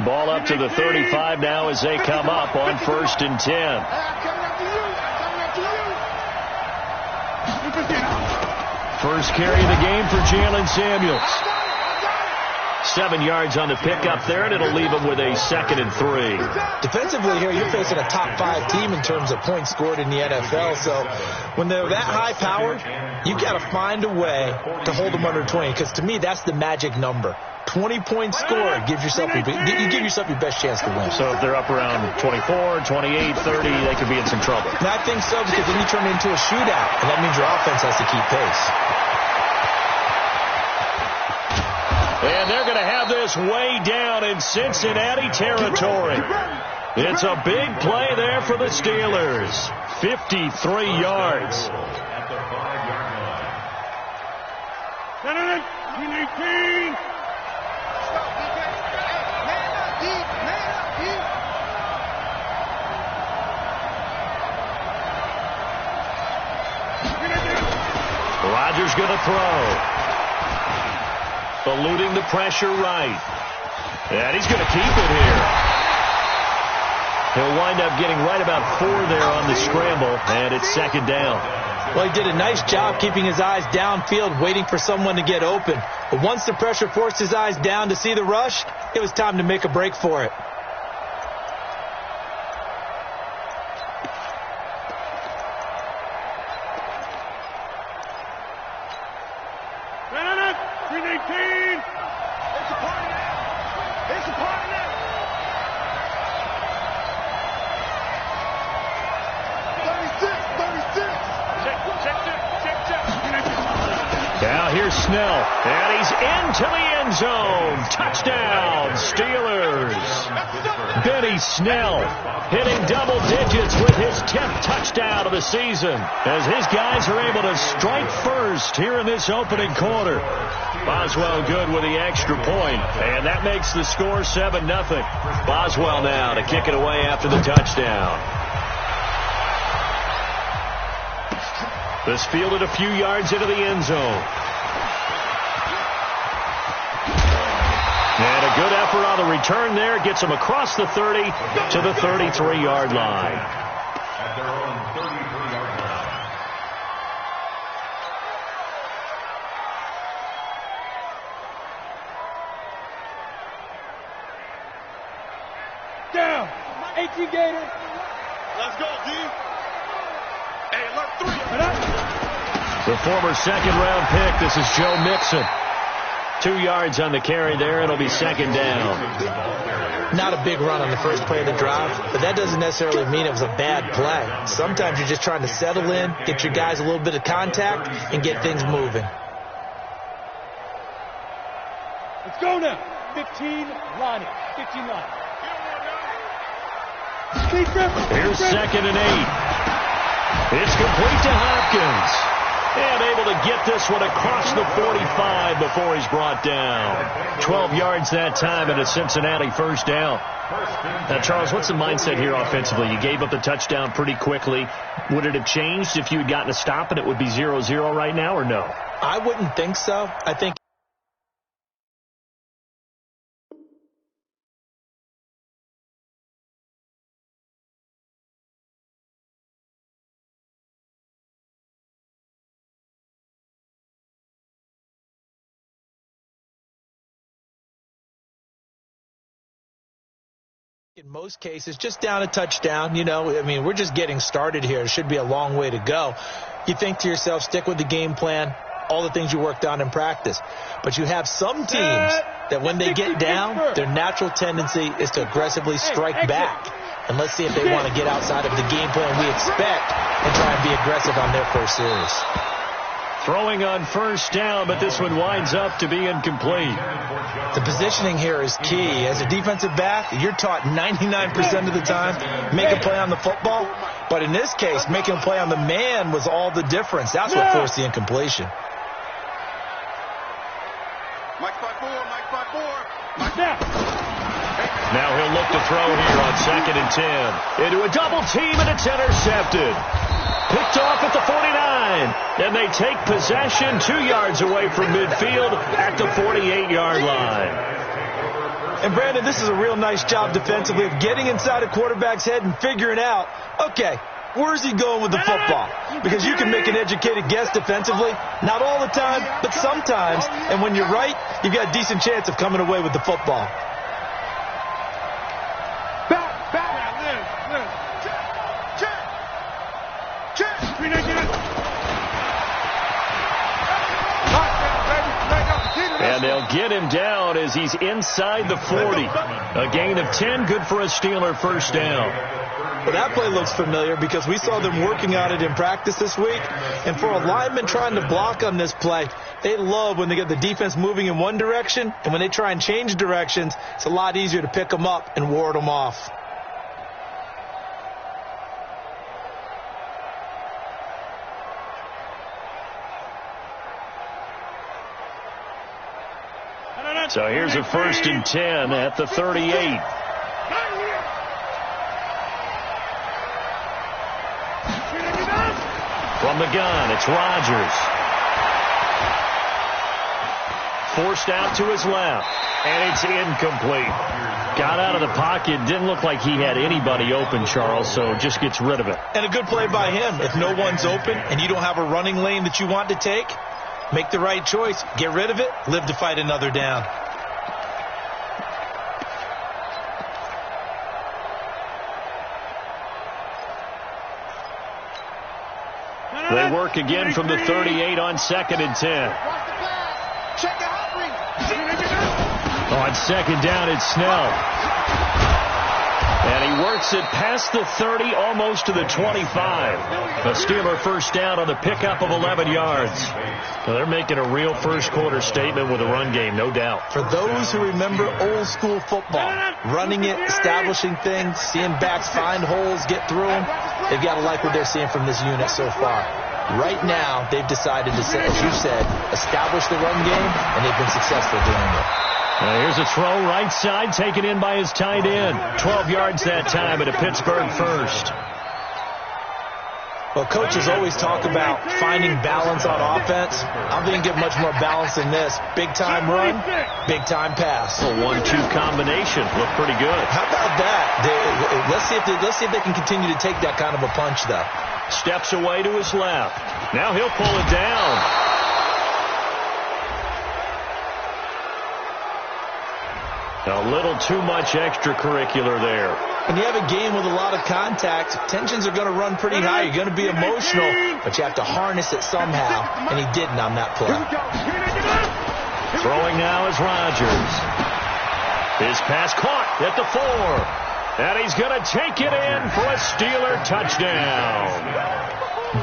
Ball up to the 35 now as they come up on 1st and 10. First carry of the game for Jalen Samuels. 7 yards on the pickup there, and it'll leave him with a 2nd and 3. Defensively here, you're facing a top 5 team in terms of points scored in the NFL. So when they're that high powered, you got to find a way to hold them under 20, because to me, that's the magic number. 20-point score gives yourself you give yourself your best chance to win. So if they're up around 24, 28, 30, they could be in some trouble. And I think so, because then you turn it into a shootout, and that means your offense has to keep pace. And they're going to have this way down in Cincinnati territory. It's a big play there for the Steelers. 53 yards. At the 5-yard line. Rodgers going to throw. Eluding the pressure right. And he's going to keep it here. He'll wind up getting right about 4 there on the scramble, and it's 2nd down. Well, he did a nice job keeping his eyes downfield, waiting for someone to get open. But once the pressure forced his eyes down to see the rush, it was time to make a break for it. Now here's Snell, and he's into the end zone. Touchdown, Steelers. Benny Snell hitting double digits with his 10th touchdown of the season as his guys are able to strike first here in this opening quarter. Boswell good with the extra point, and that makes the score 7-0. Boswell now to kick it away after the touchdown. This fielded a few yards into the end zone. And a good effort on the return there. Gets him across the 30 to the 33-yard line. At their own 33-yard line. Down. 18 Gator. Let's go, D. Hey, alert 3. The former 2nd-round pick, this is Joe Mixon. 2 yards on the carry there. It'll be second down. Not a big run on the first play of the drive, but that doesn't necessarily mean it was a bad play. Sometimes you're just trying to settle in, get your guys a little bit of contact, and get things moving. Let's go now. 15 line. 15 line. Here's second and 8. It's complete to Hopkins. And able to get this one across the 45 before he's brought down. 12 yards that time and a Cincinnati first down. Now, Charles, what's the mindset here offensively? You gave up the touchdown pretty quickly. Would it have changed if you had gotten a stop and it would be 0-0 right now, or no? I wouldn't think so. I think in most cases, just down a touchdown, you know, I mean, we're just getting started here. It should be a long way to go. You think to yourself, stick with the game plan, all the things you worked on in practice. But you have some teams that when they get down, their natural tendency is to aggressively strike back. And let's see if they want to get outside of the game plan we expect and try and be aggressive on their first series. Throwing on first down, but this one winds up to be incomplete. The positioning here is key. As a defensive back, you're taught 99% of the time, make a play on the football. But in this case, making a play on the man was all the difference. That's what forced the incompletion. Mike 5-4, Mike 5-4. Mike Now he'll look to throw here on second and 10. Into a double team, and it's intercepted. Picked off at the 49. And they take possession 2 yards away from midfield at the 48-yard line. And, Brandon, this is a real nice job defensively of getting inside a quarterback's head and figuring out, okay, where's he going with the football? Because you can make an educated guess defensively. Not all the time, but sometimes. And when you're right, you've got a decent chance of coming away with the football. And they'll get him down as he's inside the 40. A gain of 10, good for a Steeler first down. Well, that play looks familiar because we saw them working on it in practice this week. And for a lineman trying to block on this play, they love when they get the defense moving in one direction. And when they try and change directions, it's a lot easier to pick them up and ward them off. So here's a first and 10 at the 38. From the gun, it's Rodgers. Forced out to his left, and it's incomplete. Got out of the pocket, didn't look like he had anybody open, Charles, so just gets rid of it. And a good play by him. If no one's open and you don't have a running lane that you want to take, make the right choice. Get rid of it. Live to fight another down. They work again from the 38 on second and 10. On second down, it's Snell. And he works it past the 30, almost to the 25. A Steeler first down on the pickup of 11 yards. Well, they're making a real first quarter statement with a run game, no doubt. For those who remember old school football, running it, establishing things, seeing backs find holes, get through them, they've got to like what they're seeing from this unit so far. Right now, they've decided to, as you said, establish the run game, and they've been successful doing it. Here's a throw right side, taken in by his tight end. 12 yards that time at a Pittsburgh first. Well, coaches always talk about finding balance on offense. I'm going to give much more balance than this. Big-time run, big-time pass. A 1-2 combination. Looked pretty good. How about that? Let's see if they can continue to take that kind of a punch, though. Steps away to his left. Now he'll pull it down. A little too much extracurricular there. When you have a game with a lot of contact, tensions are going to run pretty high. You're going to be emotional, but you have to harness it somehow, and he didn't on that play. Throwing now is Rodgers. His pass caught at the 4. And he's going to take it in for a Steeler touchdown.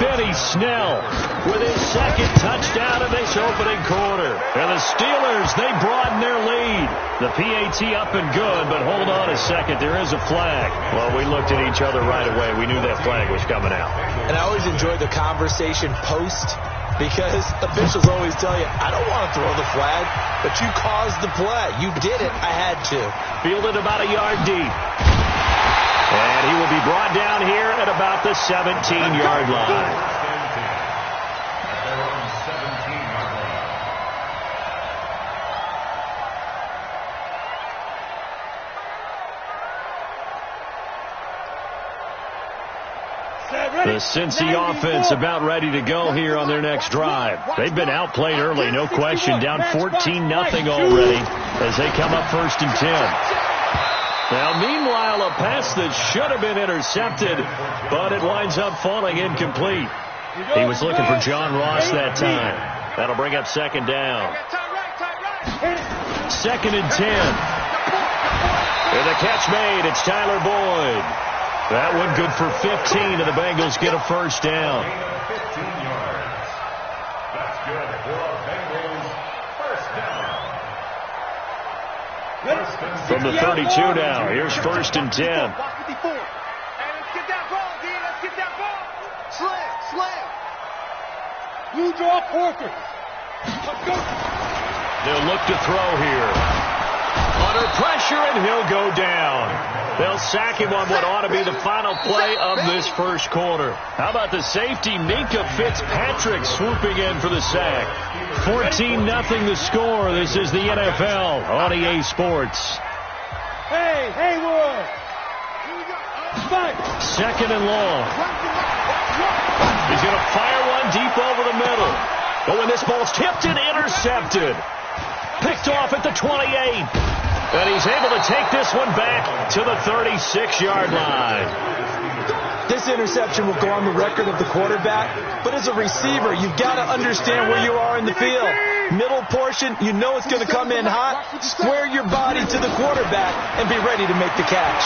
Benny Snell with his second touchdown in this opening quarter. And the Steelers, they broaden their lead. The PAT up and good, but hold on a second. There is a flag. Well, we looked at each other right away. We knew that flag was coming out. And I always enjoy the conversation post, because officials always tell you, I don't want to throw the flag, but you caused the play. You did it. I had to. Fielded about a yard deep. And he will be brought down here at about the 17-yard line. The Cincy offense about ready to go here on their next drive. They've been outplayed early, no question, down 14-0 already as they come up 1st and 10. Now, meanwhile, a pass that should have been intercepted, but it winds up falling incomplete. He was looking for John Ross that time. That'll bring up 2nd down. 2nd and 10. And the catch made. It's Tyler Boyd. That one good for 15, and the Bengals get a 1st down. 15 yards. That's good for Bengals. 1st down. From the 32 now, here's 1st and 10. Hey, let's get that ball, D. Let's get that ball. Slam. Blue draw Porker. Let's go. They'll look to throw here. Under pressure, and he'll go down. They'll sack him on what ought to be the final play of this first quarter. How about the safety, Minka Fitzpatrick, swooping in for the sack. 14-0 the score. This is the NFL on EA Sports. Hey, Haywood. 2nd and long. He's going to fire one deep over the middle. Oh, and this ball's tipped and intercepted. Picked off at the 28. And he's able to take this one back to the 36-yard line. This interception will go on the record of the quarterback, but as a receiver, you've got to understand where you are in the field. Middle portion, you know it's going to come in hot. Square your body to the quarterback and be ready to make the catch.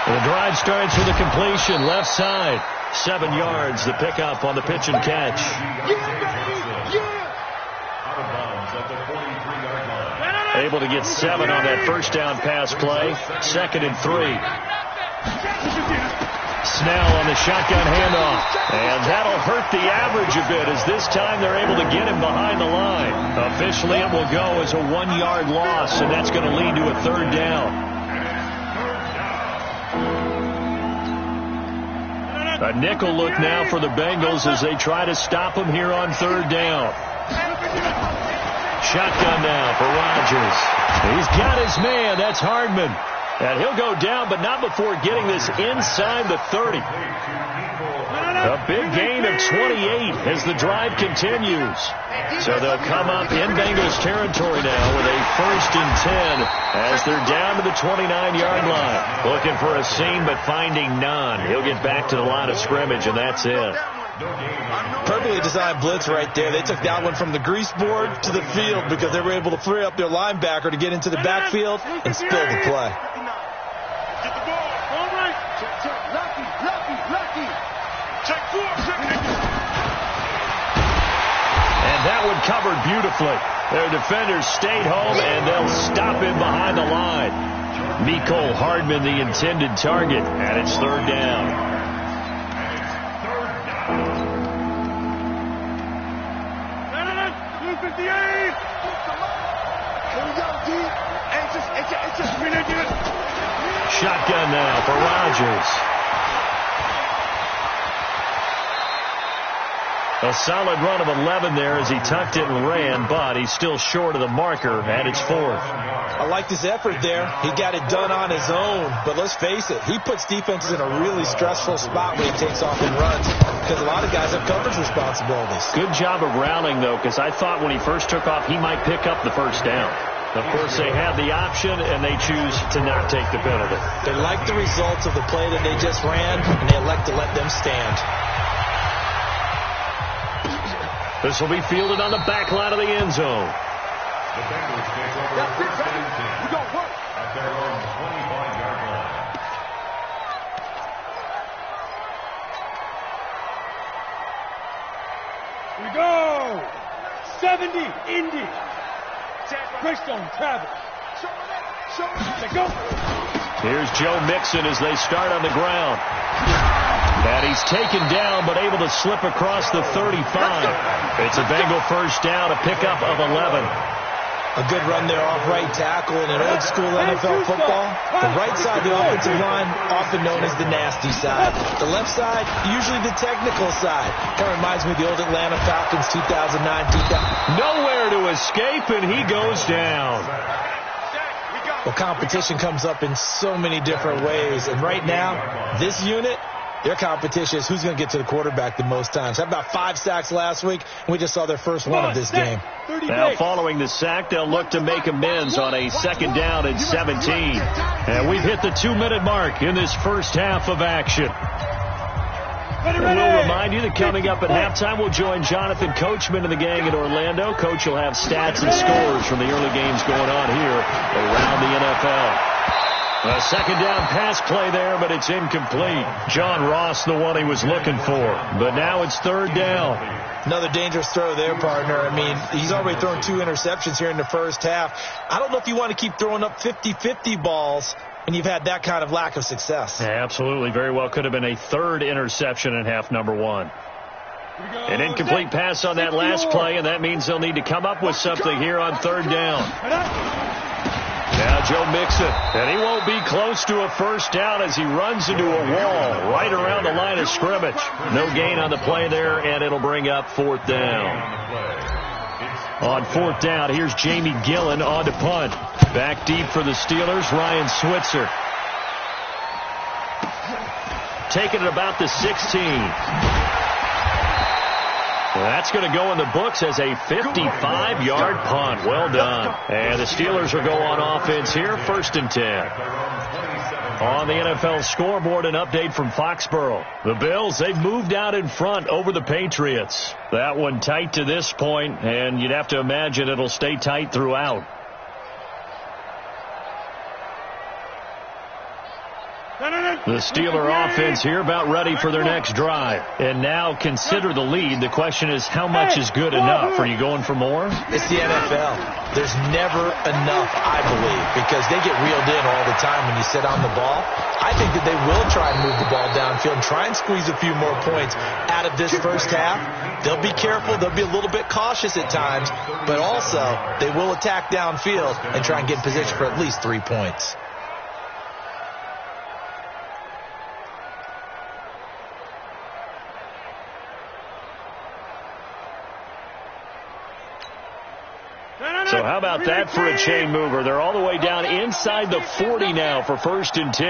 The drive starts with a completion, left side. 7 yards, the pickup on the pitch and catch. Able to get 7 on that 1st down pass play. 2nd and 3. Snell on the shotgun handoff. And that'll hurt the average a bit, as this time they're able to get him behind the line. Officially, it will go as a 1-yard loss, and that's going to lead to a 3rd down. A nickel look now for the Bengals as they try to stop him here on 3rd down. Shotgun now for Rodgers. He's got his man. That's Hardman. And he'll go down, but not before getting this inside the 30. A big gain of 28 as the drive continues. So they'll come up in Bengals territory now with a 1st and 10 as they're down to the 29-yard line. Looking for a seam, but finding none. He'll get back to the line of scrimmage, and that's it. Perfectly designed blitz right there. They took that one from the grease board to the field because they were able to free up their linebacker to get into the backfield and spill the play. Get the ball. All right. Lucky. Check 4. And that one covered beautifully. Their defenders stayed home, and they'll stop him behind the line. Mecole Hardman, the intended target, and it's 3rd down. Shotgun now for Rodgers. A solid run of 11 there as he tucked it and ran, but he's still short of the marker, and it's 4th. I liked his effort there. He got it done on his own, but let's face it, he puts defenses in a really stressful spot when he takes off and runs because a lot of guys have coverage responsibilities. Good job of rallying, though, because I thought when he first took off, he might pick up the 1st down. Of course, they have the option, and they choose to not take the penalty. They like the results of the play that they just ran, and they elect to let them stand. This will be fielded on the back line of the end zone. The Bengals take over first and 10 at their own 25-yard line. We go! 70, Indy. Greystone, Travis. They go. Here's Joe Mixon as they start on the ground. And he's taken down, but able to slip across the 35. It's a Bengal first down, a pickup of 11. A good run there off right tackle in an old school NFL football. The right side of the offensive line, often known as the nasty side. The left side, usually the technical side. Kind of reminds me of the old Atlanta Falcons 2009. Nowhere to escape, and he goes down. Well, competition comes up in so many different ways. And right now, this unit, their competition is who's going to get to the quarterback the most times. Had about 5 sacks last week, and we just saw their first one of this game. Now, following the sack, they'll look to make amends on a second down and 17. And we've hit the 2-minute mark in this first half of action. And we'll remind you that coming up at halftime, we'll join Jonathan Coachman and the gang in Orlando. Coach will have stats and scores from the early games going on here around the NFL. A second down pass play there, but it's incomplete. John Ross, the one he was looking for. But now it's third down. Another dangerous throw there, partner. I mean, he's already thrown 2 interceptions here in the first half. I don't know if you want to keep throwing up 50-50 balls when you've had that kind of lack of success. Yeah, absolutely. Very well could have been a third interception in half number 1. An incomplete pass on that last play, and that means they'll need to come up with something here on third down. Now Joe Mixon, and he won't be close to a first down as he runs into a wall right around the line of scrimmage. No gain on the play there, and it'll bring up fourth down. On fourth down, here's Jamie Gillen on to punt. Back deep for the Steelers, Ryan Switzer. Taking it about the 16. That's going to go in the books as a 55-yard punt. Well done. And the Steelers will go on offense here, first and 10. On the NFL scoreboard, an update from Foxborough. The Bills, they've moved out in front over the Patriots. That one tight to this point, and you'd have to imagine it'll stay tight throughout. The Steeler offense here about ready for their next drive. And now consider the lead. The question is, how much is good enough? Are you going for more? It's the NFL. There's never enough, I believe, because they get reeled in all the time when you sit on the ball. I think that they will try and move the ball downfield and try and squeeze a few more points out of this first half. They'll be careful. They'll be a little bit cautious at times, but also they will attack downfield and try and get in position for at least 3 points. So how about that for a chain mover? They're all the way down inside the 40 now for first and 10.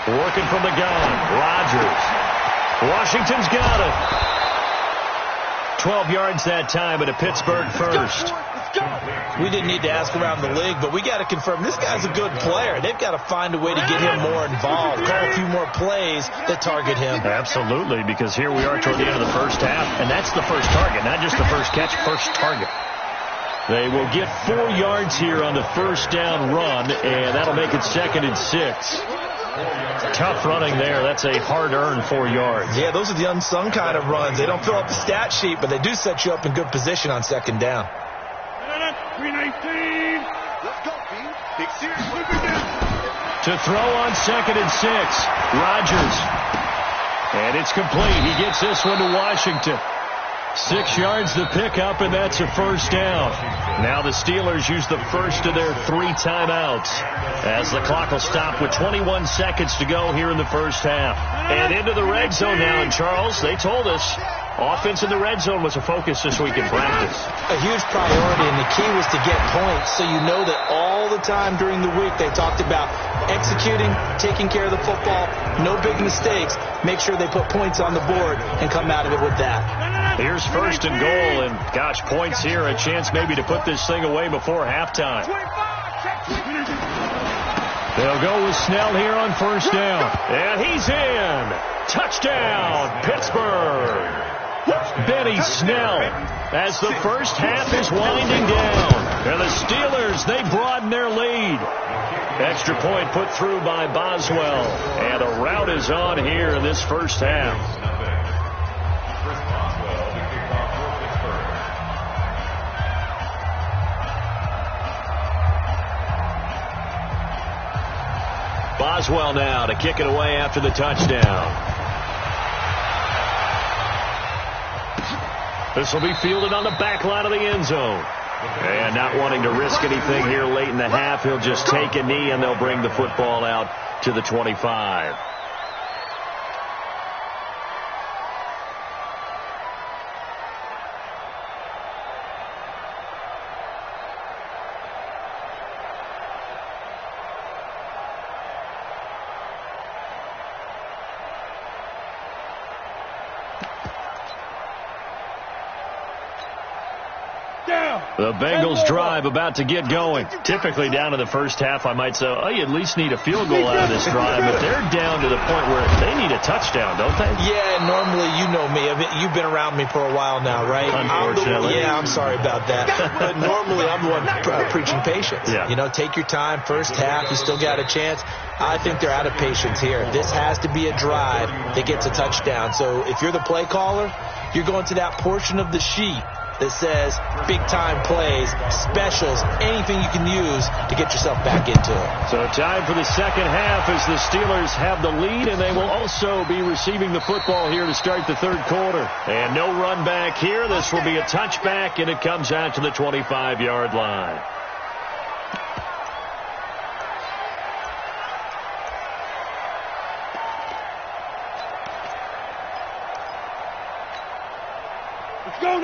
Working from the gun, Rodgers. Washington's got it. 12 yards that time, and a Pittsburgh first. We didn't need to ask around the league, but we got to confirm this guy's a good player. They've got to find a way to get him more involved, call a few more plays that target him. Absolutely, because here we are toward the end of the first half, and that's the first target, not just the first catch, first target. They will get 4 yards here on the first down run, and that'll make it second and 6. Tough running there. That's a hard-earned 4 yards. Yeah, those are the unsung kind of runs. They don't fill up the stat sheet, but they do set you up in good position on second down. 319. Let's go, B. Big series. To throw on second and 6, Rodgers. And it's complete. He gets this one to Washington. 6 yards the pickup, and that's a first down. Now the Steelers use the first of their 3 timeouts as the clock will stop with 21 seconds to go here in the first half. And into the red zone now. And Charles, they told us offense in the red zone was a focus this week in practice. A huge priority, and the key was to get points. So you know that all the time during the week they talked about executing, taking care of the football, no big mistakes. Make sure they put points on the board and come out of it with that. Here's first and goal, and gosh, points here, a chance maybe to put this thing away before halftime. They'll go with Snell here on first down. And he's in. Touchdown, Pittsburgh. Benny Snell as the first half is winding down. And the Steelers, they broaden their lead. Extra point put through by Boswell. And a rout is on here in this first half. Boswell now to kick it away after the touchdown. This will be fielded on the back line of the end zone. And not wanting to risk anything here late in the half, he'll just take a knee and they'll bring the football out to the 25. The Bengals drive about to get going. Typically down to the first half, I might say, oh, you at least need a field goal out of this drive. But they're down to the point where they need a touchdown, don't they? Yeah, normally, you know me. I mean, you've been around me for a while now, right? Unfortunately. I'm sorry about that. But normally, I'm the one preaching patience. Yeah. You know, take your time. First half, you still got a chance. I think they're out of patience here. This has to be a drive that gets a touchdown. So if you're the play caller, you're going to that portion of the sheet that says big-time plays, specials, anything you can use to get yourself back into it. So time for the second half as the Steelers have the lead, and they will also be receiving the football here to start the third quarter. And no run back here. This will be a touchback, and it comes out to the 25-yard line.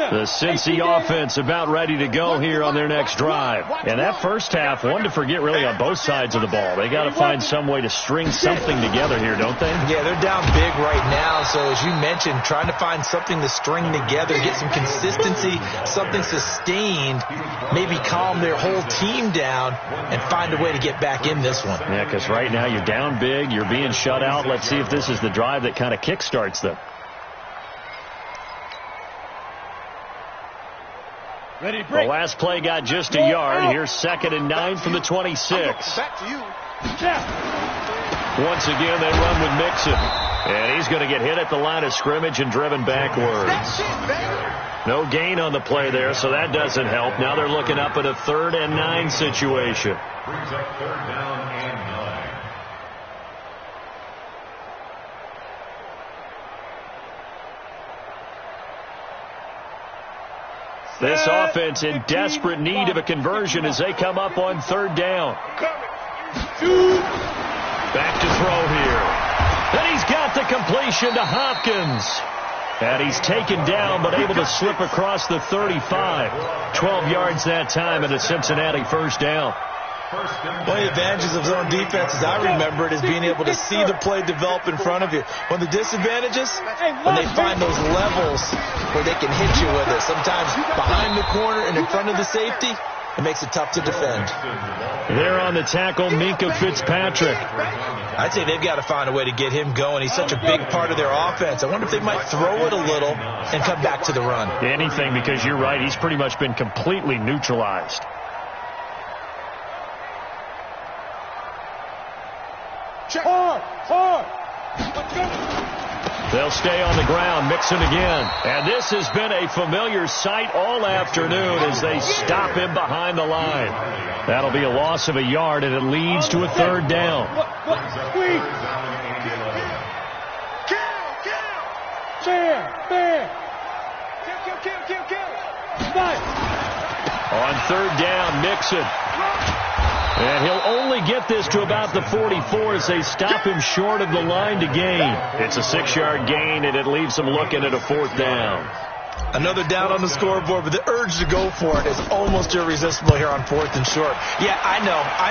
The Cincy offense about ready to go here on their next drive. And that first half, one to forget really on both sides of the ball. They got to find some way to string something together here, don't they? Yeah, they're down big right now. So as you mentioned, trying to find something to string together, get some consistency, something sustained, maybe calm their whole team down and find a way to get back in this one. Yeah, because right now you're down big, you're being shut out. Let's see if this is the drive that kind of kickstarts them. Ready, the last play got just a yard. Here's 2nd and 9 from the 26. Back to you. Once again, they run with Mixon. And he's going to get hit at the line of scrimmage and driven backwards. No gain on the play there, so that doesn't help. Now they're looking up at a 3rd and 9 situation. Brings up 3rd down and 9. This offense in desperate need of a conversion as they come up on 3rd down. Back to throw here. And he's got the completion to Hopkins. And he's taken down but able to slip across the 35. 12 yards that time and a Cincinnati first down. One of the advantages of zone defense, as I remember it, is being able to see the play develop in front of you. One of the disadvantages, when they find those levels where they can hit you with it, sometimes behind the corner and in front of the safety, it makes it tough to defend. There on the tackle, Minkah Fitzpatrick. I'd say they've got to find a way to get him going. He's such a big part of their offense. I wonder if they might throw it a little and come back to the run. Anything, because you're right, he's pretty much been completely neutralized. Hard. Let's go. They'll stay on the ground, Mixon again. And this has been a familiar sight all afternoon as they stop him behind the line. That'll be a loss of a yard, and it leads to a 3rd down. Squeeze. Fair. Kill. Nice. On 3rd down, Mixon. And he'll only get this to about the 44 as they stop him short of the line to gain. It's a 6-yard gain, and it leaves them looking at a 4th down. Another down on the scoreboard, but the urge to go for it is almost irresistible here on 4th and short. Yeah, I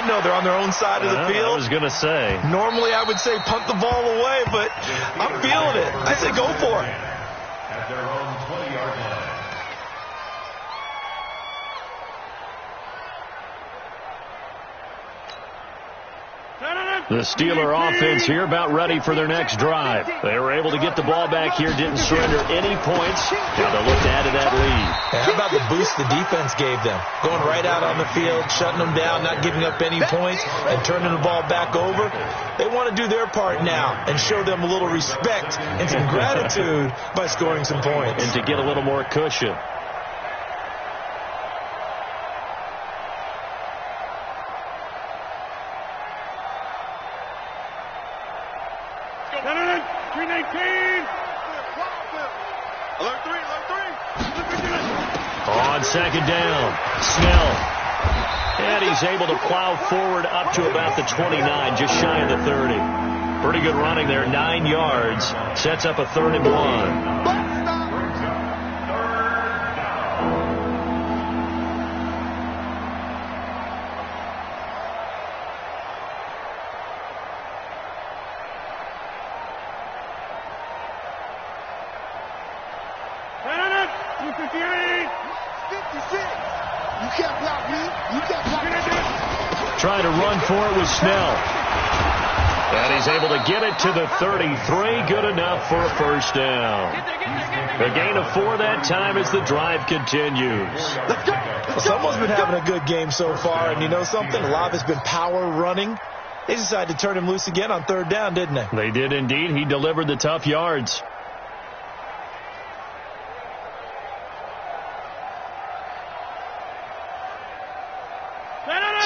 know they're on their own side of the field. I was going to say. Normally I would say punt the ball away, but I'm feeling it. I say go for it. At their own 20-yard line. The Steeler offense here about ready for their next drive. They were able to get the ball back here, didn't surrender any points. Now they'll look to add to that lead. And how about the boost the defense gave them? Going right out on the field, shutting them down, not giving up any points, and turning the ball back over. They want to do their part now and show them a little respect and some gratitude by scoring some points. And to get a little more cushion. On second down, Snell. And he's able to plow forward up to about the 29, just shy of the 30. Pretty good running there, 9 yards. Sets up a 3rd and 1. Trying to run for it with Snell. And he's able to get it to the 33. Good enough for a first down. A gain of 4 that time as the drive continues. Well, someone's been having a good game so far, and you know something? A lot of it's been power running. They decided to turn him loose again on 3rd down, didn't they? They did indeed. He delivered the tough yards.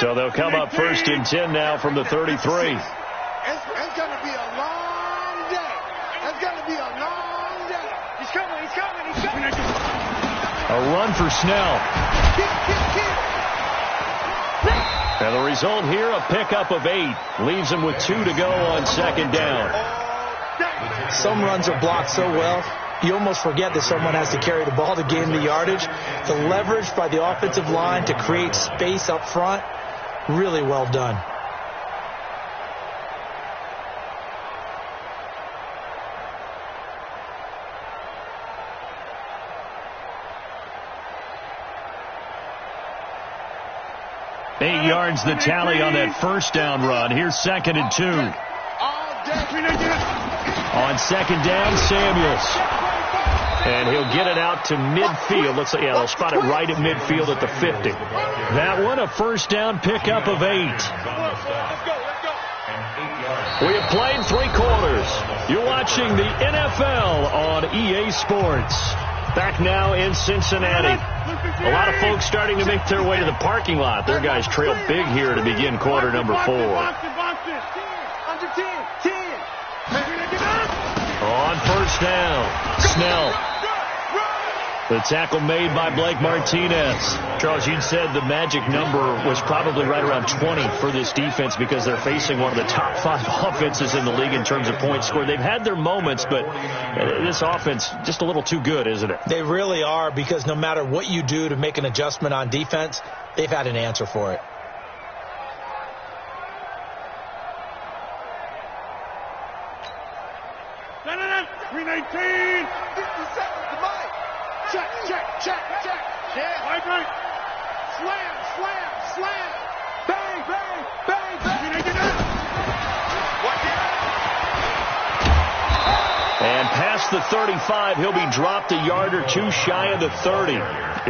So they'll come up 1st and 10 now from the 33. It's going to be a long day. It's going to be a long day. He's coming, he's coming, he's coming. A run for Snell. And the result here, a pickup of 8. Leaves him with 2 to go on 2nd down. Some runs are blocked so well, you almost forget that someone has to carry the ball to gain the yardage. The leverage by the offensive line to create space up front, really well done. Eight yards the tally on that first down run. Here's 2nd and 2. On 2nd down, Samuels. And he'll get it out to midfield. Looks like, yeah, they'll spot it right at midfield at the 50. That one, a first down pickup of 8. We have played 3 quarters. You're watching the NFL on EA Sports. Back now in Cincinnati. A lot of folks starting to make their way to the parking lot. Their guys trail big here to begin quarter number 4. On first down, Snell. The tackle made by Blake Martinez. Charles, you'd said the magic number was probably right around 20 for this defense because they're facing one of the top 5 offenses in the league in terms of points scored. They've had their moments, but this offense just a little too good, isn't it? They really are, because no matter what you do to make an adjustment on defense, they've had an answer for it. And past the 35, he'll be dropped a yard or 2 shy of the 30.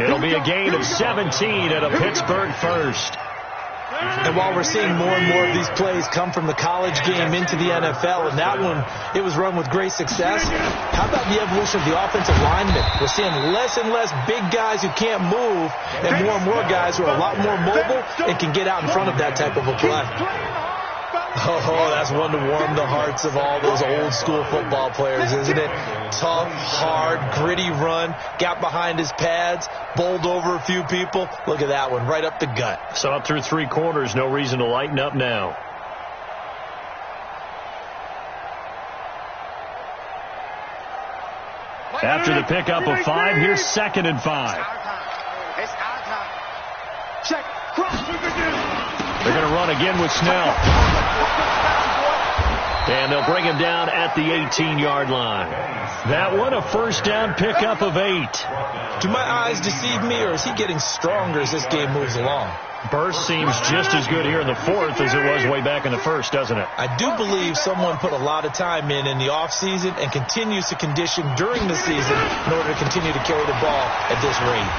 It'll be a gain of 17 and a Pittsburgh first. And while we're seeing more and more of these plays come from the college game into the NFL, and that one, it was run with great success, how about the evolution of the offensive linemen? We're seeing less and less big guys who can't move and more guys who are a lot more mobile and can get out in front of that type of a play. Oh, that's one to warm the hearts of all those old school football players, isn't it? Tough, hard, gritty run, got behind his pads, bowled over a few people. Look at that one, right up the gut. So up through 3 quarters, no reason to lighten up now. After the pickup of 5, here's 2nd and 5. It's our time. Check. They're going to run again with Snell. And they'll bring him down at the 18-yard line. That one, a first down pickup of 8. Do my eyes deceive me, or is he getting stronger as this game moves along? Burst seems just as good here in the fourth as it was way back in the first, doesn't it? I do believe someone put a lot of time in the offseason and continues to condition during the season in order to continue to carry the ball at this rate.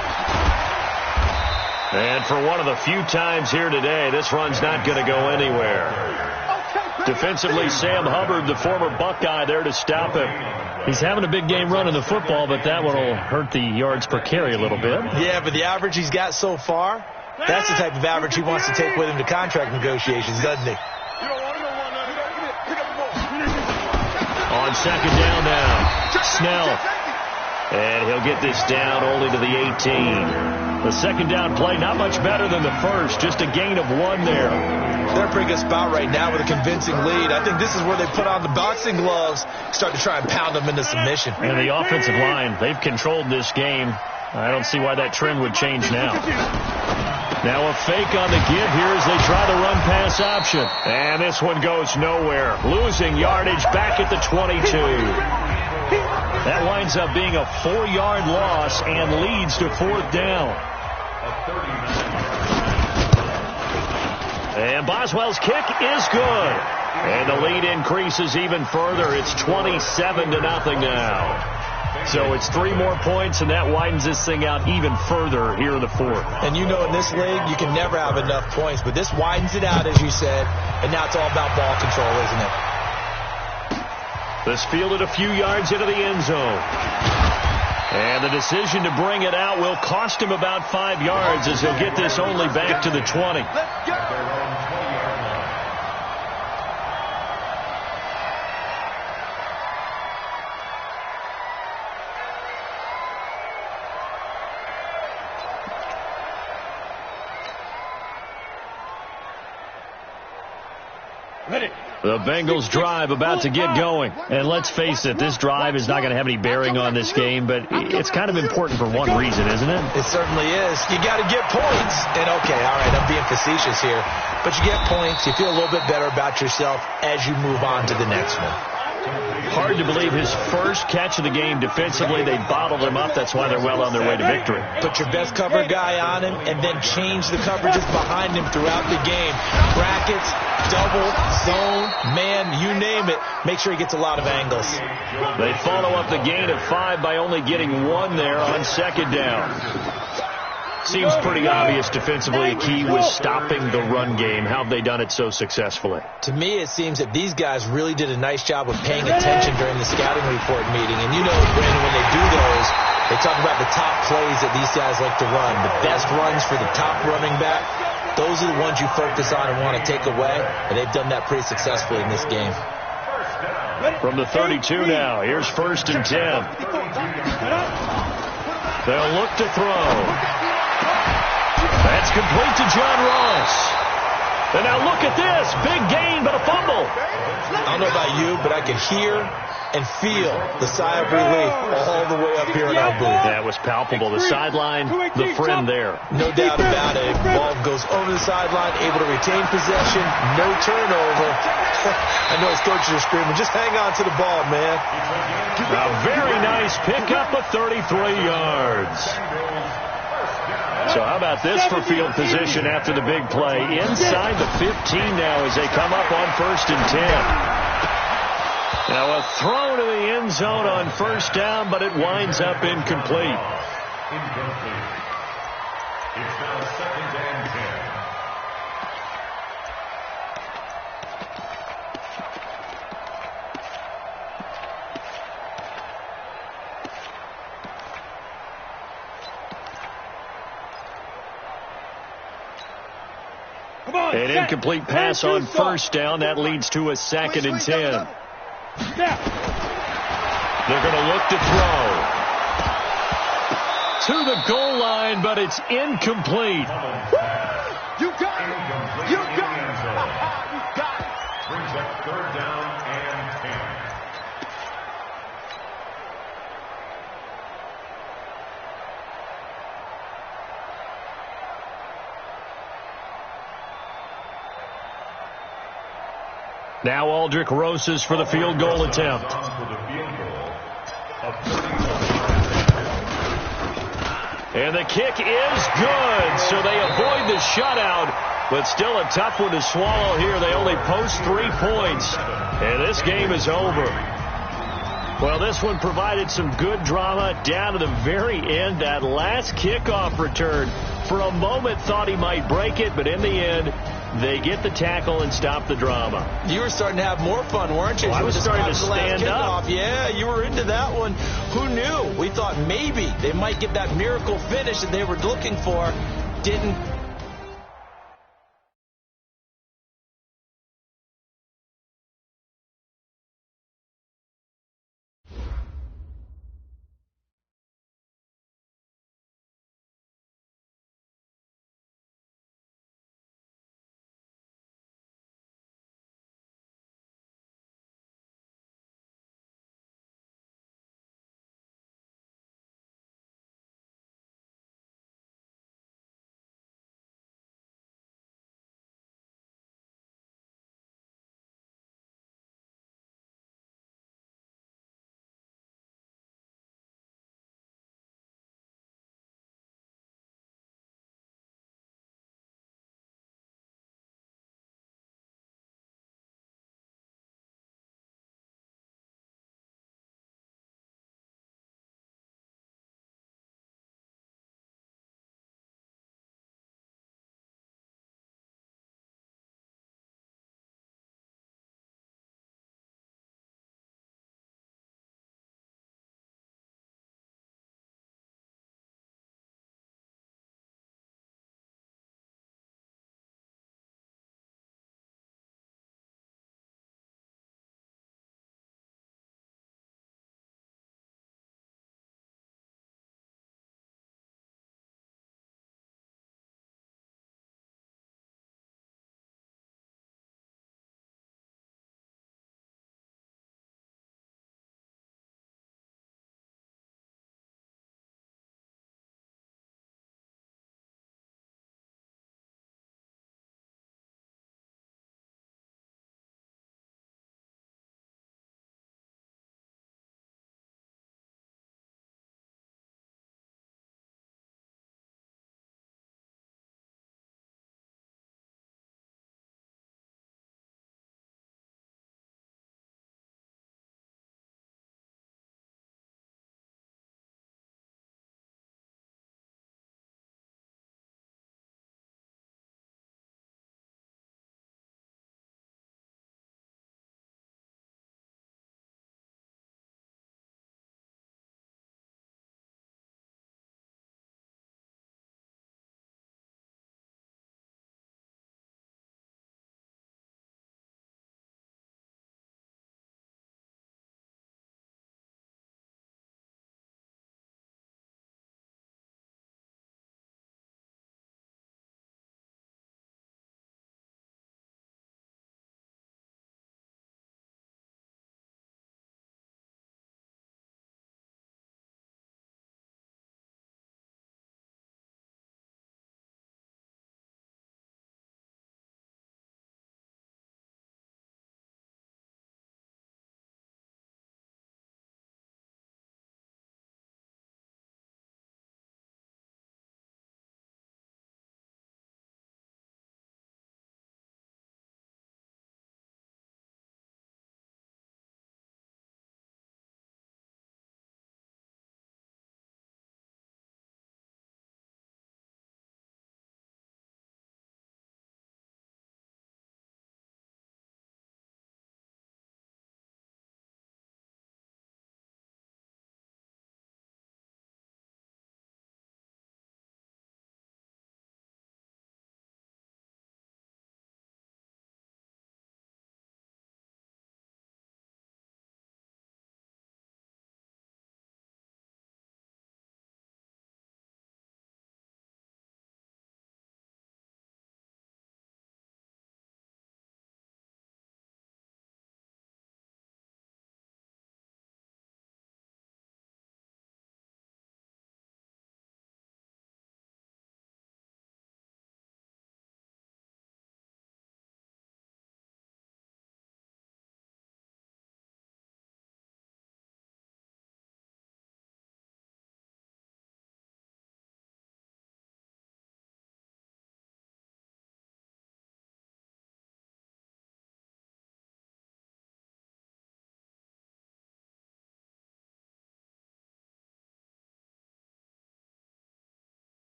And for one of the few times here today, this run's not going to go anywhere. Defensively, Sam Hubbard, the former Buckeye, there to stop him. He's having a big game running the football, but that one will hurt the yards per carry a little bit. Yeah, but the average he's got so far, that's the type of average he wants to take with him to contract negotiations, doesn't he? On second down now, Snell. And he'll get this down only to the 18. The second down play, not much better than the first, just a gain of 1 there. They're a pretty good spot right now with a convincing lead. I think this is where they put on the boxing gloves, start to try and pound them into submission. And the offensive line, they've controlled this game. I don't see why that trend would change now. Now a fake on the give here as they try the run-pass option. And this one goes nowhere. Losing yardage back at the 22. That winds up being a 4-yard loss and leads to 4th down. And Boswell's kick is good. And the lead increases even further. It's 27-0 now. So it's 3 more points, and that widens this thing out even further here in the fourth. And you know in this league, you can never have enough points, but this widens it out, as you said, and now it's all about ball control, isn't it? This fielded a few yards into the end zone. And the decision to bring it out will cost him about 5 yards as he'll get this only back to the 20. The Bengals drive about to get going. And let's face it, this drive is not going to have any bearing on this game, but it's kind of important for one reason, isn't it? It certainly is. You got to get points. And, okay, all right, I'm being facetious here. But you get points. You feel a little bit better about yourself as you move on to the next one. Hard to believe his first catch of the game defensively. They bottled him up. That's why they're well on their way to victory. Put your best cover guy on him and then change the coverages behind him throughout the game. Brackets, double, zone, man, you name it. Make sure he gets a lot of angles. They follow up the gain of 5 by only getting 1 there on second down. Seems pretty obvious defensively. A key was stopping the run game. How have they done it so successfully? To me, it seems that these guys really did a nice job of paying attention during the scouting report meeting. And you know, Brandon, when they do those, they talk about the top plays that these guys like to run. The best runs for the top running back. Those are the ones you focus on and want to take away. And they've done that pretty successfully in this game. From the 32 now, here's 1st and 10. They'll look to throw. That's complete to John Ross. And now look at this. Big gain, but a fumble. I don't know about you, but I can hear and feel the sigh of relief all the way up here in our booth. That was palpable. The sideline, the friend there. No doubt about it. Ball goes over the sideline, able to retain possession, no turnover. I know his coaches are screaming, just hang on to the ball, man. A very nice pickup of 33 yards. So how about this for field position after the big play? Inside the 15 now as they come up on 1st and 10. Now a throw to the end zone on 1st down, but it winds up incomplete. It's now 2nd and 10. An incomplete pass on 1st down. That leads to a 2nd and 10. They're going to look to throw. To the goal line, but it's incomplete. You got it. You got it. You got it. Brings up 3rd down and 10. Now Aldrich Rosas for the field goal attempt. And the kick is good, so they avoid the shutout, but still a tough one to swallow here. They only post 3 points, and this game is over. Well, this one provided some good drama down to the very end. That last kickoff return, for a moment thought he might break it, but in the end, they get the tackle and stop the drama. You were starting to have more fun, weren't you? Well, I was starting to stand up. Yeah, you were into that one. Who knew? We thought maybe they might get that miracle finish that they were looking for. Didn't